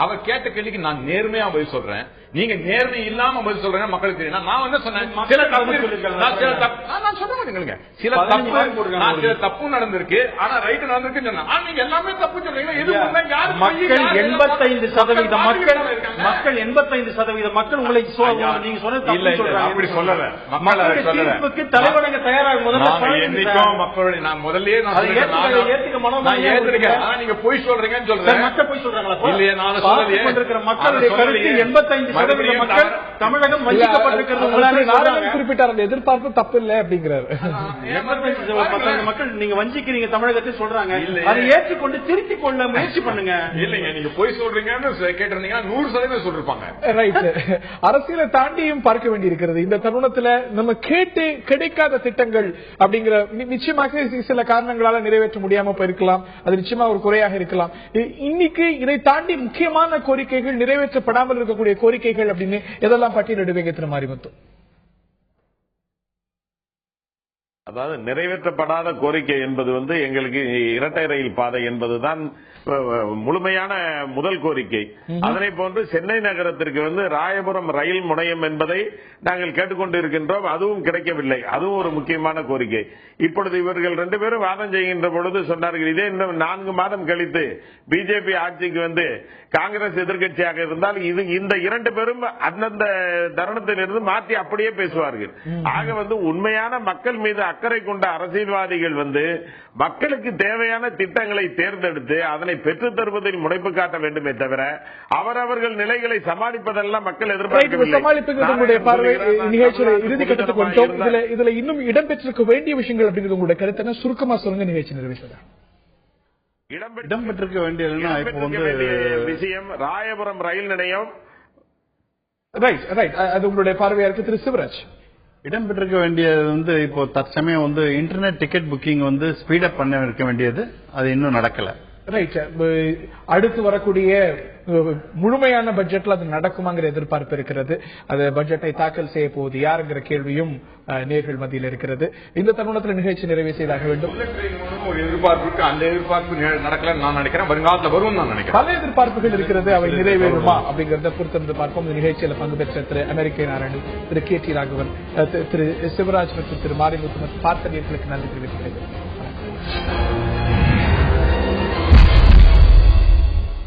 அவர் கேட்ட கேள்விக்கு நான் நேர்மையா பதில் சொல்றேன், நீங்க நேர்மை இல்லாம பதில் சொல்றேன் மக்களுக்கு தெரியும். நான் வந்து சொன்னேன் சில தப்பு நடந்திருக்கு, ஆனா ரைட் நடந்திருக்கு சொன்னேன். நீங்க எல்லாமே தப்பு சொல்றீங்க. மக்கள் 85% மக்கள் 85% மக்கள் உங்களை நீங்க சொன்னது அப்படி சொல்லல. மக்களுக்கு தலைவணங்க தயாராகும் என்னைக்கும் மக்களுடைய நான் முதல்லயே நீங்க பொய் சொல்றீங்கன்னு சொல்றேன். மக்கள் பொய் சொல்றாங்களா? இல்லையா? நான் மக்களுடைய கருத்து 85% மக்கள் தமிழகம் வஞ்சிக்கப்பட்டிருக்கிறது குறிப்பிட்டார். அந்த எதிர்பார்ப்பு தப்பு இல்லை அப்படிங்கிறாரு. 85% மக்கள் நீங்க வஞ்சிக்கிறீங்க தமிழகத்தை சொல்றாங்க. அதை ஏற்றுக்கொண்டு திருத்திக் கொள்ள முயற்சி பண்ணுங்க. இல்லைங்க, நீங்க பொய் சொல்றீங்கன்னு கேட்டிருந்தீங்கன்னா 100% சொல்லிருப்பாங்க. ரைட். அரசியலை தாண்டியும் பார்க்க வேண்டி இருக்கிறது. இந்த தருணத்துல நம்ம கேட்டு கிடைக்காத திட்டங்கள் அப்படிங்கிற நிச்சயமாக சில காரணங்களால நிறைவேற்ற முடியாம போயிருக்கலாம். அது நிச்சயமா ஒரு குறையாக இருக்கலாம். இன்னைக்கு இதை தாண்டி முக்கியமான கோரிக்கைகள், நிறைவேற்றப்படாமல் இருக்கக்கூடிய கோரிக்கைகள் அப்படின்னு எதெல்லாம் பட்டியலிடுவீங்க திரு மாரிமுத்து? அதாவது நிறைவேற்றப்படாத கோரிக்கை என்பது வந்து எங்களுக்கு இரட்டை ரயில் பாதை என்பதுதான் முழுமையான முதல் கோரிக்கை. அதனை போன்று சென்னை நகரத்திற்கு வந்து ராயபுரம் ரயில் முனையம் என்பதை நாங்கள் கேட்டுக்கொண்டு இருக்கின்றோம். அதுவும் கிடைக்கவில்லை. அதுவும் ஒரு முக்கியமான கோரிக்கை. இப்பொழுது இவர்கள் 2 பேரும் வாதம் செய்கின்ற பொழுது சொன்னார்கள், இதே இன்னும் 4 மாதம் கழித்து பிஜேபி ஆட்சிக்கு வந்து காங்கிரஸ் எதிர்கட்சியாக இருந்தால் இந்த 2 பேரும் அந்தந்த தருணத்திலிருந்து மாற்றி அப்படியே பேசுவார்கள். ஆக வந்து உண்மையான மக்கள் மீது அக்கறை கொண்ட அரசியல்வாதிகள் வந்து மக்களுக்கு தேவையான திட்டங்களை தேர்ந்தெடுத்து அதனை பெற்றுத் தருவதில் முனைப்பு காட்ட வேண்டுமே தவிர அவரவர்கள் நிலைகளை சமாளிப்பதெல்லாம் மக்கள் எதிர்பார்க்கவில்லை. இறுதி கட்டத்துக்கு வந்துட்டோம். இதுல இன்னும் இடம்பெற்றிருக்க வேண்டிய விஷயங்கள் அப்படிங்கிறது உங்களுடைய கருத்து சுருக்கமா சொல்லுங்க. நிகழ்ச்சி நிறைவேற்ற இடம்பெற்றிருக்க வேண்டிய விஷயம் ராயபுரம் ரயில் நிலையம். Right right. அது உங்களுடைய பார்வையா இருக்கு திரு சிவராஜ். இடம்பெற்றிருக்க வேண்டியது வந்து இப்போ தற்சமயம் வந்து இன்டர்நெட் டிக்கெட் புக்கிங் வந்து ஸ்பீடப் பண்ண இருக்க வேண்டியது, அது இன்னும் நடக்கல. ரைட். அடுத்து வரக்கூடிய முழுமையான பட்ஜெட்ல அது நடக்குமாங்கிற எதிர்பார்ப்பு இருக்கிறது. அது பட்ஜெட்டை தாக்கல் செய்ய போவது யாருங்கிற கேள்வியும் நேர்கள் மத்தியில் இருக்கிறது. இந்த தருணத்தில் நிகழ்ச்சி நிறைவு செய்தாக வேண்டும். ஒரு எதிர்பார்ப்புக்கு அந்த எதிர்பார்ப்பு நடக்கலன்னு நான் நினைக்கிறேன். வருங்காலத்தில் வரும் நான் நினைக்கிறேன். பல எதிர்பார்ப்புகள் இருக்கிறது, அவை நிறைவேறுமா அப்படிங்கறத பொறுத்திருந்து பார்ப்போம். இந்த நிகழ்ச்சியில் பங்கு பெற்ற திரு அமெரிக்க நாராயணி, திரு கே டி ராகவன், திரு சிவராஜ் மற்றும் திரு மாரிமுத்து மற்றும் பார்த்தவர்களுக்கு நன்றி தெரிவித்துக் கொள்கிறேன்.